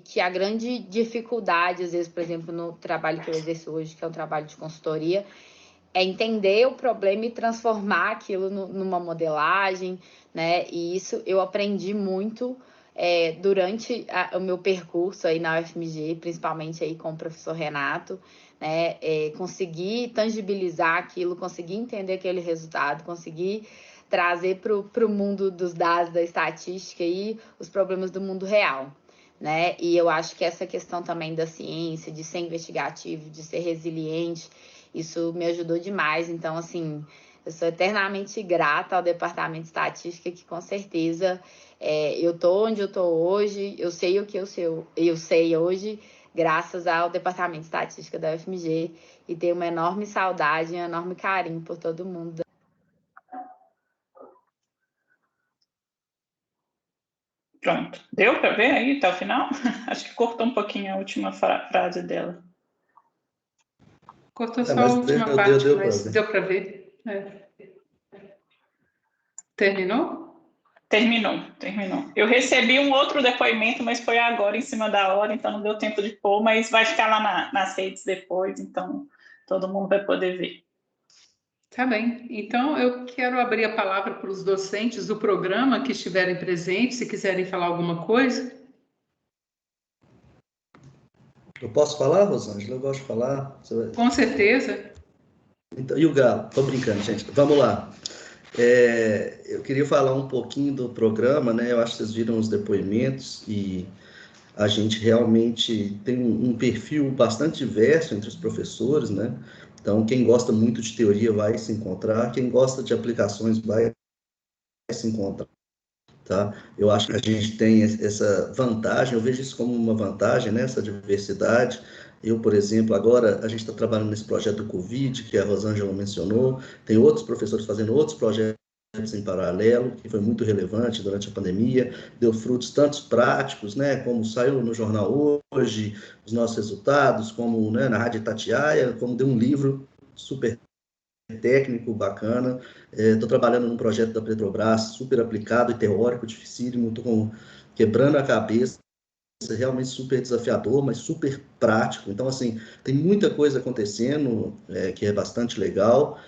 que a grande dificuldade, às vezes, por exemplo, no trabalho que eu exerço hoje, que é um trabalho de consultoria, é entender o problema e transformar aquilo numa modelagem, né? E isso eu aprendi muito durante o meu percurso aí na UFMG, principalmente aí com o professor Renato, né? Conseguir tangibilizar aquilo, conseguir entender aquele resultado, conseguir trazer para o mundo dos dados, da estatística e os problemas do mundo real, né? E eu acho que essa questão também da ciência, de ser investigativo, de ser resiliente, isso me ajudou demais. Então, assim, eu sou eternamente grata ao Departamento de Estatística, que com certeza eu tô onde eu tô hoje, eu sei o que eu sei hoje, graças ao Departamento de Estatística da UFMG, e tenho uma enorme saudade e um enorme carinho por todo mundo. Pronto. Deu para ver aí até o final? Acho que cortou um pouquinho a última frase dela. Cortou só a última parte, mas deu para ver. Terminou? Terminou. Eu recebi um outro depoimento, mas foi agora, em cima da hora, então não deu tempo de pôr, mas vai ficar lá nas redes depois, então todo mundo vai poder ver. Tá bem. Então, eu quero abrir a palavra para os docentes do programa que estiverem presentes, se quiserem falar alguma coisa. Eu posso falar, Rosângela? Eu gosto de falar. Com certeza. Então, e o Galo? Tô brincando, gente. Vamos lá. Eu queria falar um pouquinho do programa, né? Eu acho que vocês viram os depoimentos e a gente realmente tem um perfil bastante diverso entre os professores, né? Então, quem gosta muito de teoria vai se encontrar, quem gosta de aplicações vai se encontrar, tá? Eu acho que a gente tem essa vantagem, eu vejo isso como uma vantagem, né? Essa diversidade. Eu, por exemplo, agora a gente está trabalhando nesse projeto do Covid, que a Rosângela mencionou, tem outros professores fazendo outros projetos em paralelo, que foi muito relevante durante a pandemia, deu frutos tantos práticos, né, como saiu no jornal hoje, os nossos resultados, como, né, na Rádio Itatiaia, como deu um livro super técnico, bacana. Estou trabalhando num projeto da Petrobras, super aplicado e teórico, dificílimo, estou quebrando a cabeça, realmente super desafiador, mas super prático. Então, assim, tem muita coisa acontecendo, que é bastante legal.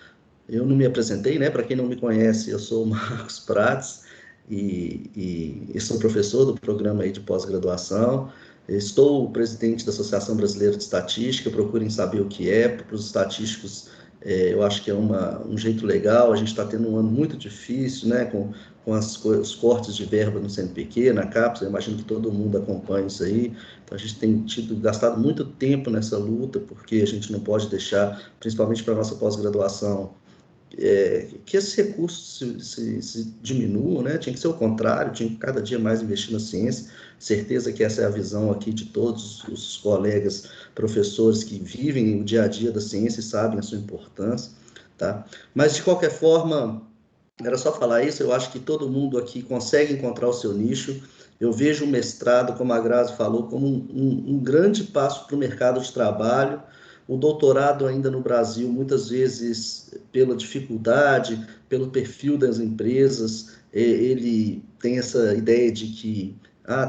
Eu não me apresentei, né? Para quem não me conhece, eu sou o Marcos Prates e sou professor do programa aí de pós-graduação. Estou presidente da Associação Brasileira de Estatística. Procurem saber o que é. Para os estatísticos, eu acho que é um jeito legal. A gente está tendo um ano muito difícil, né? Com os cortes de verba no CNPq, na CAPES. Eu imagino que todo mundo acompanha isso aí. Então, a gente tem gastado muito tempo nessa luta, porque a gente não pode deixar, principalmente para a nossa pós-graduação, que esses recursos se diminuam, né? Tinha que ser o contrário, tinha que cada dia mais investir na ciência. Certeza que essa é a visão aqui de todos os colegas professores que vivem o dia a dia da ciência e sabem a sua importância, tá? Mas, de qualquer forma, era só falar isso. Eu acho que todo mundo aqui consegue encontrar o seu nicho. Eu vejo o mestrado, como a Grazi falou, como um grande passo para o mercado de trabalho. O doutorado ainda no Brasil, muitas vezes, pela dificuldade, pelo perfil das empresas, ele tem essa ideia de que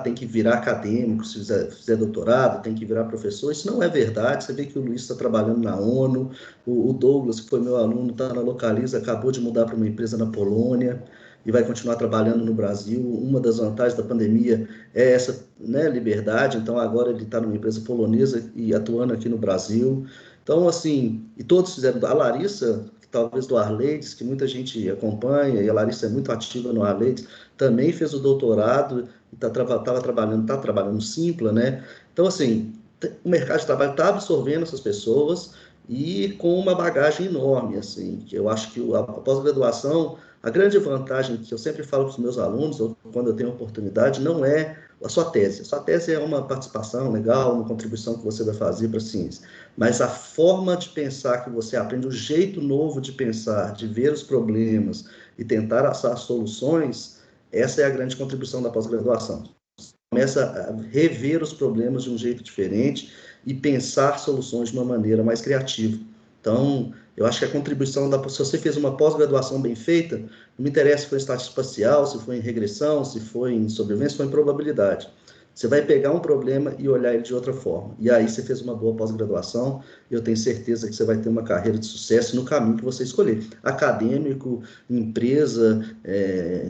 tem que virar acadêmico se fizer doutorado, tem que virar professor. Isso não é verdade. Você vê que o Luiz está trabalhando na ONU, o Douglas, que foi meu aluno, está na Localiza, acabou de mudar para uma empresa na Polônia e vai continuar trabalhando no Brasil. Uma das vantagens da pandemia é essa, né, liberdade. Então, agora ele está numa empresa polonesa e atuando aqui no Brasil. Então, assim, e todos fizeram, a Larissa, talvez do Arleides, que muita gente acompanha, e a Larissa é muito ativa no Arleides, também fez o doutorado, está trabalhando no Simpla, né? Então, assim, o mercado de trabalho está absorvendo essas pessoas e com uma bagagem enorme, assim, que eu acho que a pós-graduação, a grande vantagem que eu sempre falo para os meus alunos, ou quando eu tenho oportunidade, não é a sua tese. A sua tese é uma participação legal, uma contribuição que você vai fazer para a ciência. Mas a forma de pensar que você aprende, o jeito novo de pensar, de ver os problemas e tentar achar soluções, essa é a grande contribuição da pós-graduação. Você começa a rever os problemas de um jeito diferente e pensar soluções de uma maneira mais criativa. Então, eu acho que a contribuição se você fez uma pós-graduação bem feita, não me interessa se foi em estatística espacial, se foi em regressão, se foi em sobrevivência, se foi em probabilidade. Você vai pegar um problema e olhar ele de outra forma. E aí você fez uma boa pós-graduação, e eu tenho certeza que você vai ter uma carreira de sucesso no caminho que você escolher. Acadêmico, empresa,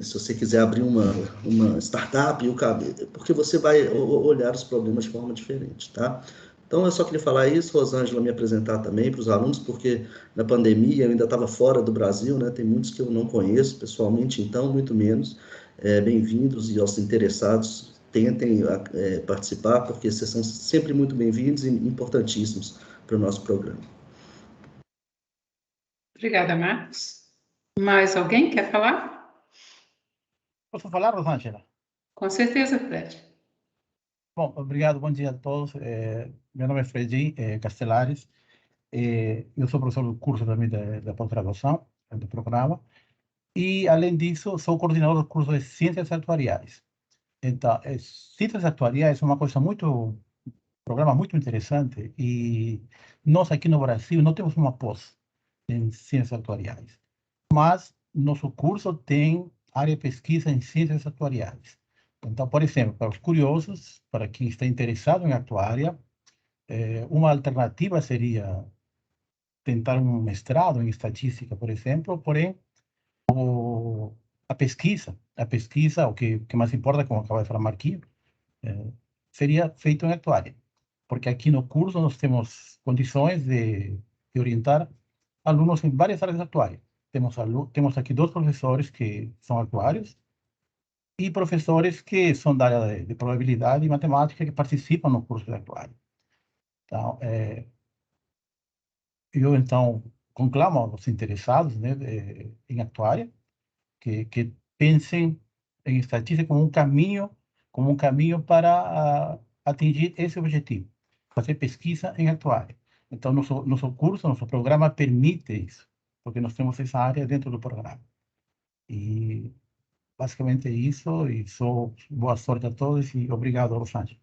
se você quiser abrir uma startup, porque você vai olhar os problemas de forma diferente, tá? Então, eu só queria falar isso, Rosângela, me apresentar também para os alunos, porque na pandemia eu ainda estava fora do Brasil, né? Tem muitos que eu não conheço pessoalmente, então, muito menos. Bem-vindos, e aos interessados, tentem participar, porque vocês são sempre muito bem-vindos e importantíssimos para o nosso programa. Obrigada, Marcos. Mais alguém quer falar? Posso falar, Rosângela? Com certeza, Fred. Bom, obrigado, bom dia a todos. Meu nome é Fredi Castelares. Eu sou professor do curso também da pós-graduação, do programa. E, além disso, sou coordenador do curso de Ciências Atuariais. Então, Ciências Atuariais é uma coisa um programa muito interessante, e nós aqui no Brasil não temos uma pós em Ciências Atuariais, mas nosso curso tem área de pesquisa em Ciências Atuariais. Então, por exemplo, para os curiosos, para quem está interessado em atuária, uma alternativa seria tentar um mestrado em estatística, por exemplo, porém, a pesquisa, o que mais importa, como acaba de falar Marquinhos, seria feito em atuária, porque aqui no curso nós temos condições de orientar alunos em várias áreas de atuária. Temos aqui 2 professores que são atuários e professores que são da área de probabilidade e matemática que participam no curso de atuária. Então, eu, então, conclamo os interessados, né, em atuária que pensem em estatística como um caminho para atingir esse objetivo, fazer pesquisa em atuária. Então, nosso curso, nosso programa permite isso, porque nós temos essa área dentro do programa. E basicamente é isso, e boa sorte a todos e obrigado, Rosângela.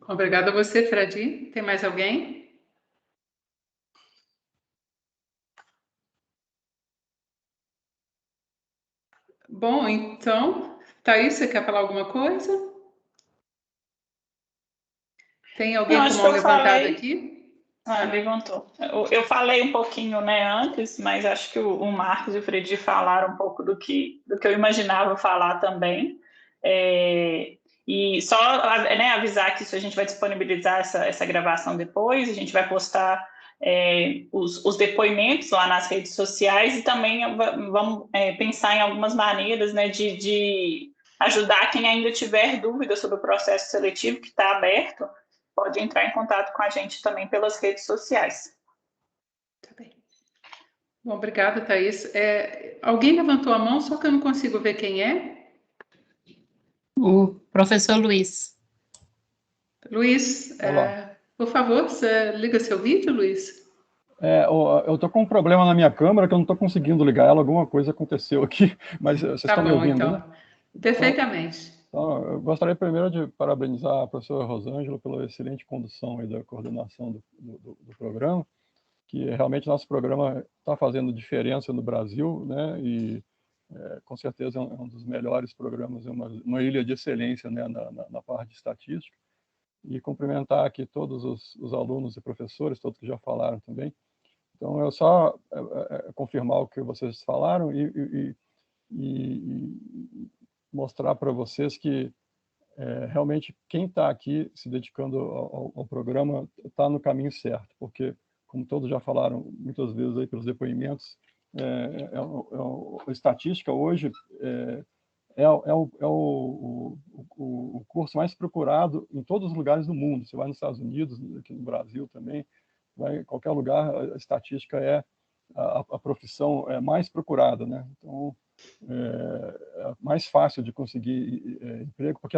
Obrigada a você, Fredi. Tem mais alguém? Bom, então, Thaís, você quer falar alguma coisa? Tem alguém com mão levantada aqui? Levantou. Eu falei um pouquinho, né, antes, mas acho que o Marcos e o Fredi falaram um pouco do que eu imaginava falar também. E só, né, avisar que isso a gente vai disponibilizar essa gravação depois, a gente vai postar os depoimentos lá nas redes sociais, e também vamos pensar em algumas maneiras, né, de ajudar quem ainda tiver dúvidas sobre o processo seletivo que está aberto, pode entrar em contato com a gente também pelas redes sociais. Tá bem. Bom, obrigada, Thaís. Alguém levantou a mão, só que eu não consigo ver quem é. O professor Luiz. Luiz, por favor, você liga seu vídeo, Luiz? Eu estou com um problema na minha câmera que eu não estou conseguindo ligar ela, alguma coisa aconteceu aqui, mas vocês estão me ouvindo, então. Né? Perfeitamente. Então, eu gostaria primeiro de parabenizar a professora Rosângela pela excelente condução e da coordenação do programa, que realmente nosso programa está fazendo diferença no Brasil, né? E com certeza é um dos melhores programas, é uma ilha de excelência, né, na parte de estatística. E cumprimentar aqui todos os alunos e professores, todos que já falaram também. Então, eu só confirmar o que vocês falaram e mostrar para vocês que realmente quem está aqui se dedicando ao programa está no caminho certo, porque, como todos já falaram muitas vezes aí pelos depoimentos, a estatística hoje é o curso mais procurado em todos os lugares do mundo. Você vai nos Estados Unidos, aqui no Brasil também, vai em qualquer lugar, a estatística é a profissão mais procurada, né? Então, é mais fácil de conseguir emprego, porque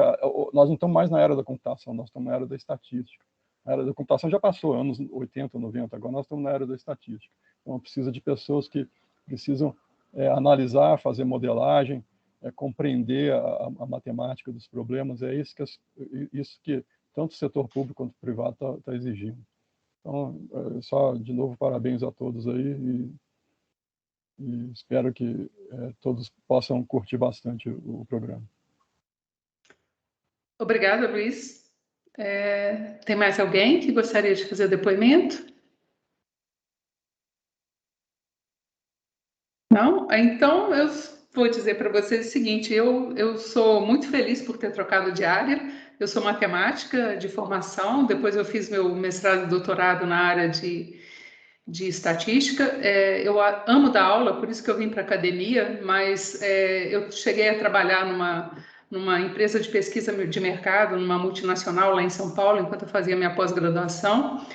nós não estamos mais na era da computação, nós estamos na era da estatística. A era da computação já passou, anos 80, 90, agora nós estamos na era da estatística. Então, precisa de pessoas que precisam analisar, fazer modelagem, compreender a matemática dos problemas, é isso que tanto o setor público quanto o privado está exigindo. Então, só de novo, parabéns a todos aí e espero que todos possam curtir bastante o programa. Obrigada, Luiz. Tem mais alguém que gostaria de fazer depoimento? Não? Então, eu vou dizer para vocês o seguinte, eu sou muito feliz por ter trocado de área. Eu sou matemática de formação, depois eu fiz meu mestrado e doutorado na área de estatística. Eu amo dar aula, por isso que eu vim para a academia, mas eu cheguei a trabalhar numa empresa de pesquisa de mercado, numa multinacional lá em São Paulo, enquanto eu fazia minha pós-graduação.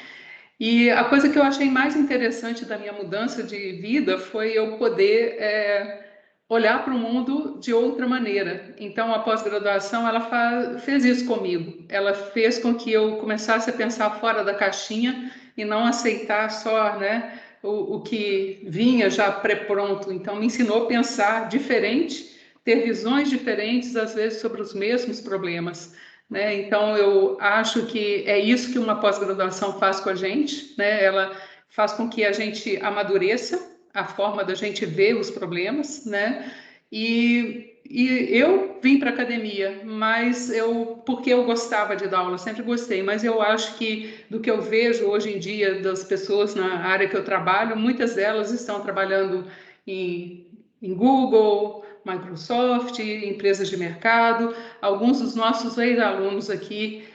E a coisa que eu achei mais interessante da minha mudança de vida foi eu poder olhar para o mundo de outra maneira. Então, a pós-graduação, ela fez isso comigo. Ela fez com que eu começasse a pensar fora da caixinha e não aceitar só, né, o que vinha já pré-pronto. Então, me ensinou a pensar diferente, ter visões diferentes, às vezes, sobre os mesmos problemas. Né? Então, eu acho que é isso que uma pós-graduação faz com a gente, né? Ela faz com que a gente amadureça a forma da gente ver os problemas, né? E eu vim para a academia, mas porque eu gostava de dar aula, sempre gostei, mas eu acho que do que eu vejo hoje em dia das pessoas na área que eu trabalho, muitas delas estão trabalhando em Google, Microsoft, empresas de mercado. Alguns dos nossos ex-alunos aqui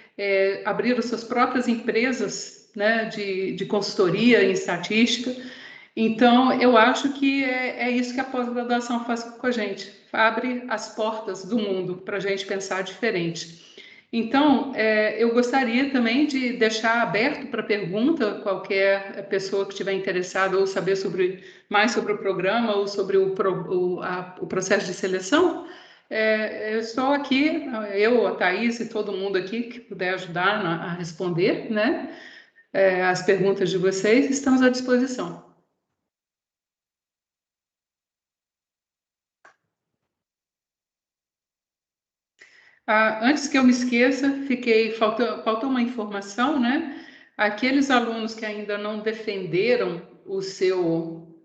abriram suas próprias empresas, né, de consultoria em estatística. Então, eu acho que é isso que a pós-graduação faz com a gente, abre as portas do mundo para a gente pensar diferente. Então, eu gostaria também de deixar aberto para pergunta qualquer pessoa que estiver interessada ou saber mais sobre o programa ou sobre o processo de seleção. Eu estou aqui, eu, a Thaís e todo mundo aqui que puder ajudar a responder, né? As perguntas de vocês, estamos à disposição. Antes que eu me esqueça, faltou uma informação, né? Aqueles alunos que ainda não defenderam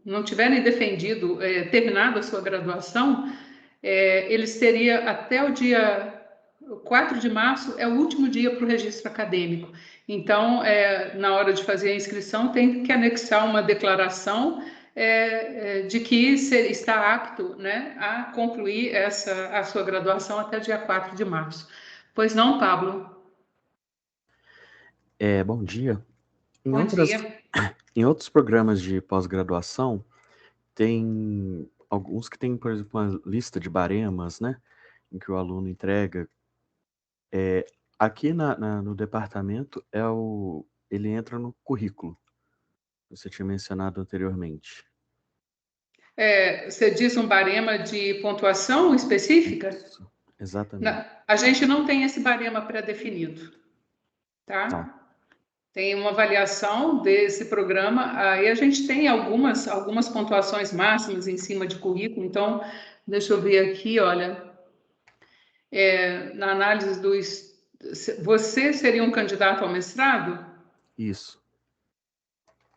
não tiverem defendido, terminado a sua graduação, eles teriam até o dia 4 de março, é o último dia para o registro acadêmico. Então, na hora de fazer a inscrição, tem que anexar uma declaração de que está apto, né, a concluir a sua graduação até dia 4 de março. Pois não, Pablo? Bom dia. Bom dia. Em outros programas de pós-graduação, tem alguns que tem, por exemplo, uma lista de baremas, né, em que o aluno entrega. Aqui no departamento, ele entra no currículo. Você tinha mencionado anteriormente. Você diz um barema de pontuação específica? Isso, exatamente. A gente não tem esse barema pré-definido, tá? Tem uma avaliação desse programa, aí a gente tem algumas pontuações máximas em cima de currículo, então, deixa eu ver aqui, olha, na análise você seria um candidato ao mestrado? Isso.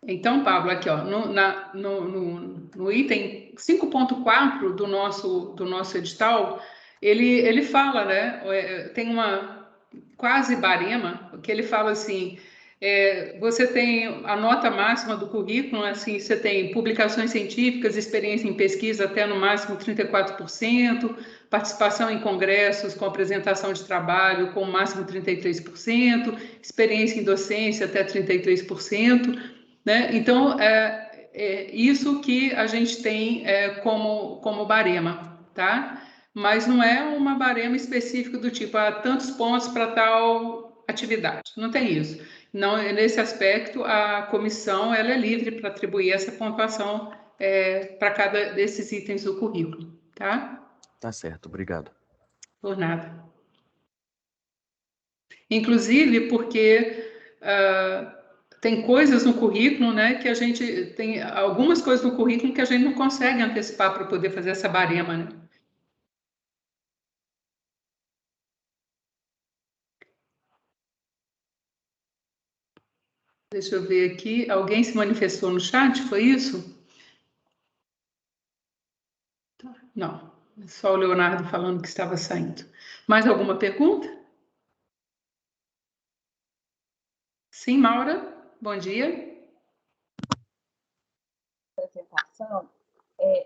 Então, Pablo, aqui, ó, no item 5.4 do nosso edital, ele fala, né, tem uma quase barema, que ele fala assim, Você tem a nota máxima do currículo, assim, você tem publicações científicas, experiência em pesquisa até no máximo 34%, participação em congressos com apresentação de trabalho com o máximo 33%, experiência em docência até 33%, né? Então, isso que a gente tem como barema, tá? Mas não é uma barema específica do tipo, tantos pontos para tal atividade, não tem isso. Não, nesse aspecto, a comissão ela é livre para atribuir essa pontuação para cada desses itens do currículo, tá? Tá certo, obrigado. Por nada. Inclusive porque tem coisas no currículo, né, que a gente tem algumas coisas no currículo que a gente não consegue antecipar para poder fazer essa barema, né? Deixa eu ver aqui. Alguém se manifestou no chat? Foi isso? Não. Só o Leonardo falando que estava saindo. Mais alguma pergunta? Sim, Maura. Bom dia. Apresentação.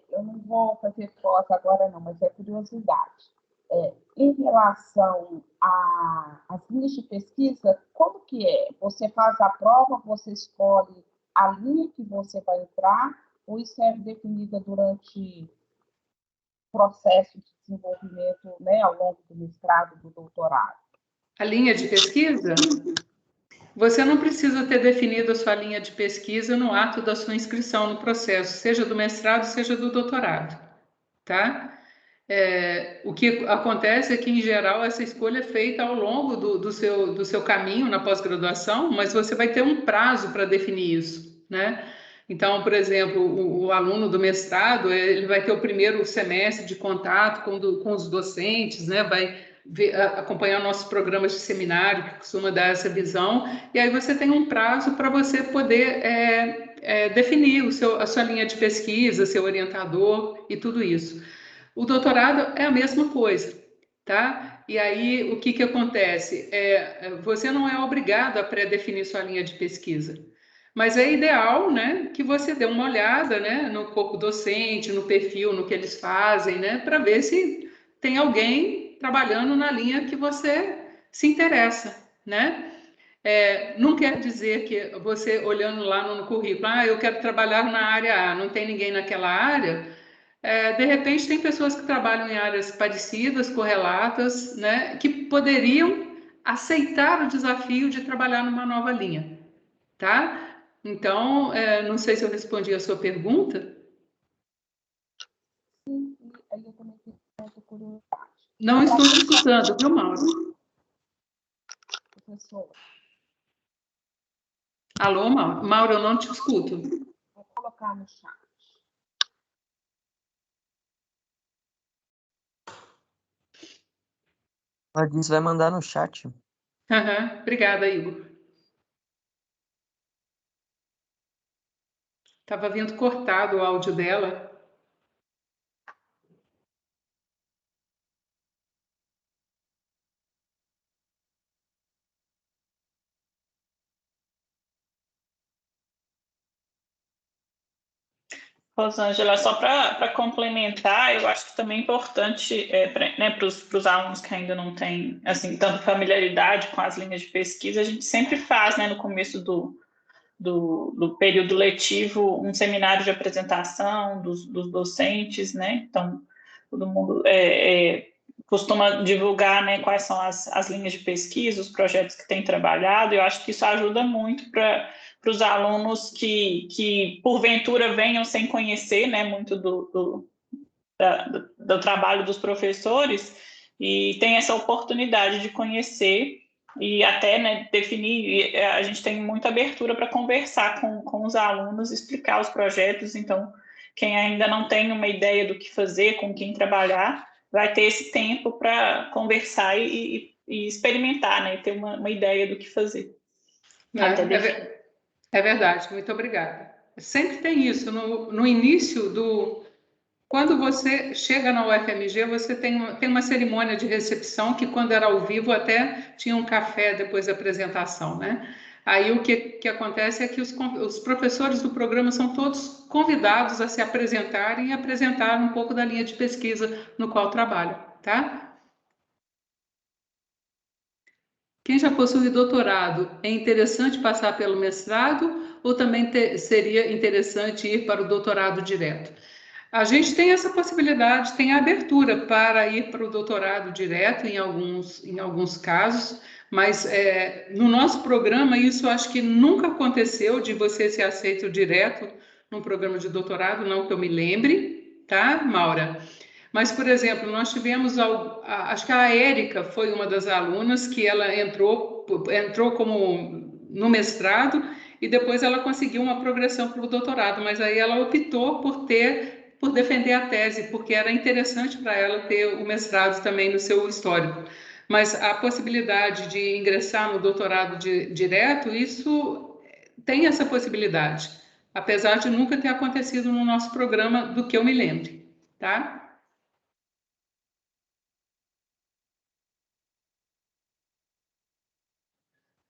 Eu não vou fazer foto agora não, mas é curiosidade. Em relação às linhas de pesquisa, como que é? Você faz a prova, você escolhe a linha que você vai entrar, ou isso é definida durante o processo de desenvolvimento, né, ao longo do mestrado, do doutorado? A linha de pesquisa? Você não precisa ter definido a sua linha de pesquisa no ato da sua inscrição no processo, seja do mestrado, seja do doutorado, tá? O que acontece é que, em geral, essa escolha é feita ao longo do seu caminho na pós-graduação, mas você vai ter um prazo para definir isso, né? Então, por exemplo, o aluno do mestrado, ele vai ter o primeiro semestre de contato com os docentes, né? Vai acompanhar nossos programas de seminário, que costuma dar essa visão, e aí você tem um prazo para você poder definir a sua linha de pesquisa, seu orientador e tudo isso. O doutorado é a mesma coisa, tá? E aí, o que acontece? Você não é obrigado a pré-definir sua linha de pesquisa, mas é ideal, né, que você dê uma olhada, né, no corpo docente, no perfil, no que eles fazem, né, para ver se tem alguém trabalhando na linha que você se interessa, né? Não quer dizer que você, olhando lá no currículo, eu quero trabalhar na área A, não tem ninguém naquela área. De repente, tem pessoas que trabalham em áreas parecidas, correlatas, né, que poderiam aceitar o desafio de trabalhar numa nova linha, tá? Então, não sei se eu respondi a sua pergunta. Sim, aí eu também tenho muita curiosidade. Não estou te escutando, viu, Mauro? Professor. Alô, Mauro? Mauro, eu não te escuto. Vou colocar no chat. A Diz vai mandar no chat. Obrigada, Igor. Estava vindo cortado o áudio dela. Rosângela, só para complementar, eu acho que também é importante para os alunos que ainda não têm assim, tanta familiaridade com as linhas de pesquisa, a gente sempre faz, né, no começo do período letivo, um seminário de apresentação dos docentes, né? Então, todo mundo costuma divulgar, né, quais são as linhas de pesquisa, os projetos que tem trabalhado, e eu acho que isso ajuda muito para os alunos que, porventura, venham sem conhecer, né, muito do trabalho dos professores, e tem essa oportunidade de conhecer e até, né, definir. A gente tem muita abertura para conversar com os alunos, explicar os projetos. Então, quem ainda não tem uma ideia do que fazer, com quem trabalhar, vai ter esse tempo para conversar e experimentar, né, ter uma ideia do que fazer. É verdade, muito obrigada. Sempre tem isso, no início quando você chega na UFMG, você tem uma cerimônia de recepção que, quando era ao vivo, até tinha um café depois da apresentação, né? Aí o que acontece é que os professores do programa são todos convidados a se apresentarem e apresentar um pouco da linha de pesquisa no qual trabalham, tá? Quem já possui doutorado, é interessante passar pelo mestrado ou também seria interessante ir para o doutorado direto? A gente tem essa possibilidade, tem a abertura para ir para o doutorado direto em alguns casos, mas no nosso programa isso acho que nunca aconteceu de você ser aceito direto num programa de doutorado, não que eu me lembre, tá, Maura? Mas, por exemplo, nós tivemos, acho que a Érica foi uma das alunas que ela entrou como no mestrado e depois ela conseguiu uma progressão para o doutorado, mas aí ela optou por defender a tese, porque era interessante para ela ter o mestrado também no seu histórico. Mas a possibilidade de ingressar no doutorado direto, isso tem essa possibilidade, apesar de nunca ter acontecido no nosso programa, do que eu me lembre, tá?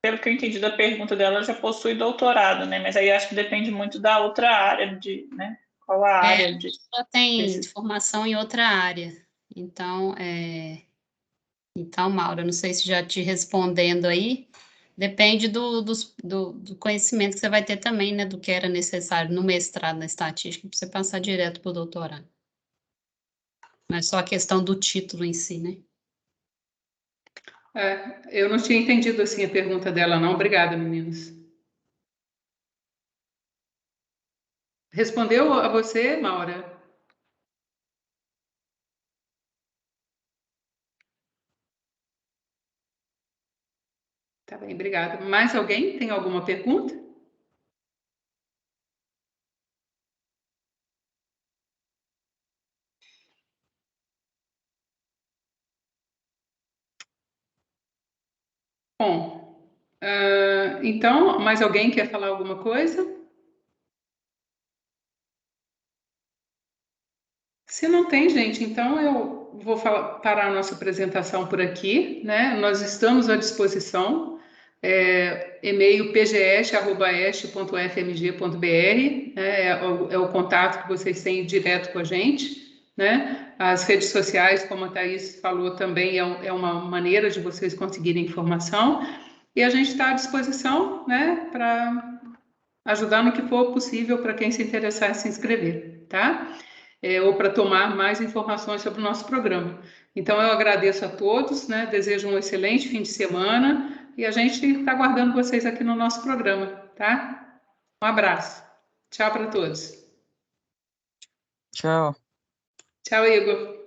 Pelo que eu entendi da pergunta dela, ela já possui doutorado, né? Mas aí acho que depende muito da outra área né? Qual a área de... Ela tem formação em outra área. Então, Maura, não sei se já te respondendo aí, depende do conhecimento que você vai ter também, né? Do que era necessário no mestrado na estatística, para você passar direto para o doutorado. Não é só a questão do título em si, né? Eu não tinha entendido assim a pergunta dela, não. Obrigada, meninos. Respondeu a você, Maura? Tá bem, obrigada. Mais alguém tem alguma pergunta? Bom, então, mais alguém quer falar alguma coisa? Se não tem, gente, então eu vou parar a nossa apresentação por aqui, né? Nós estamos à disposição, e-mail pgs@este.fmg.br, né? É o contato que vocês têm direto com a gente, né? As redes sociais, como a Thaís falou, também é uma maneira de vocês conseguirem informação, e a gente está à disposição, né, para ajudar no que for possível para quem se interessar em se inscrever, tá? Ou para tomar mais informações sobre o nosso programa. Então, eu agradeço a todos, né? Desejo um excelente fim de semana e a gente está aguardando vocês aqui no nosso programa, tá? Um abraço. Tchau para todos. Tchau. Tchau, Igor.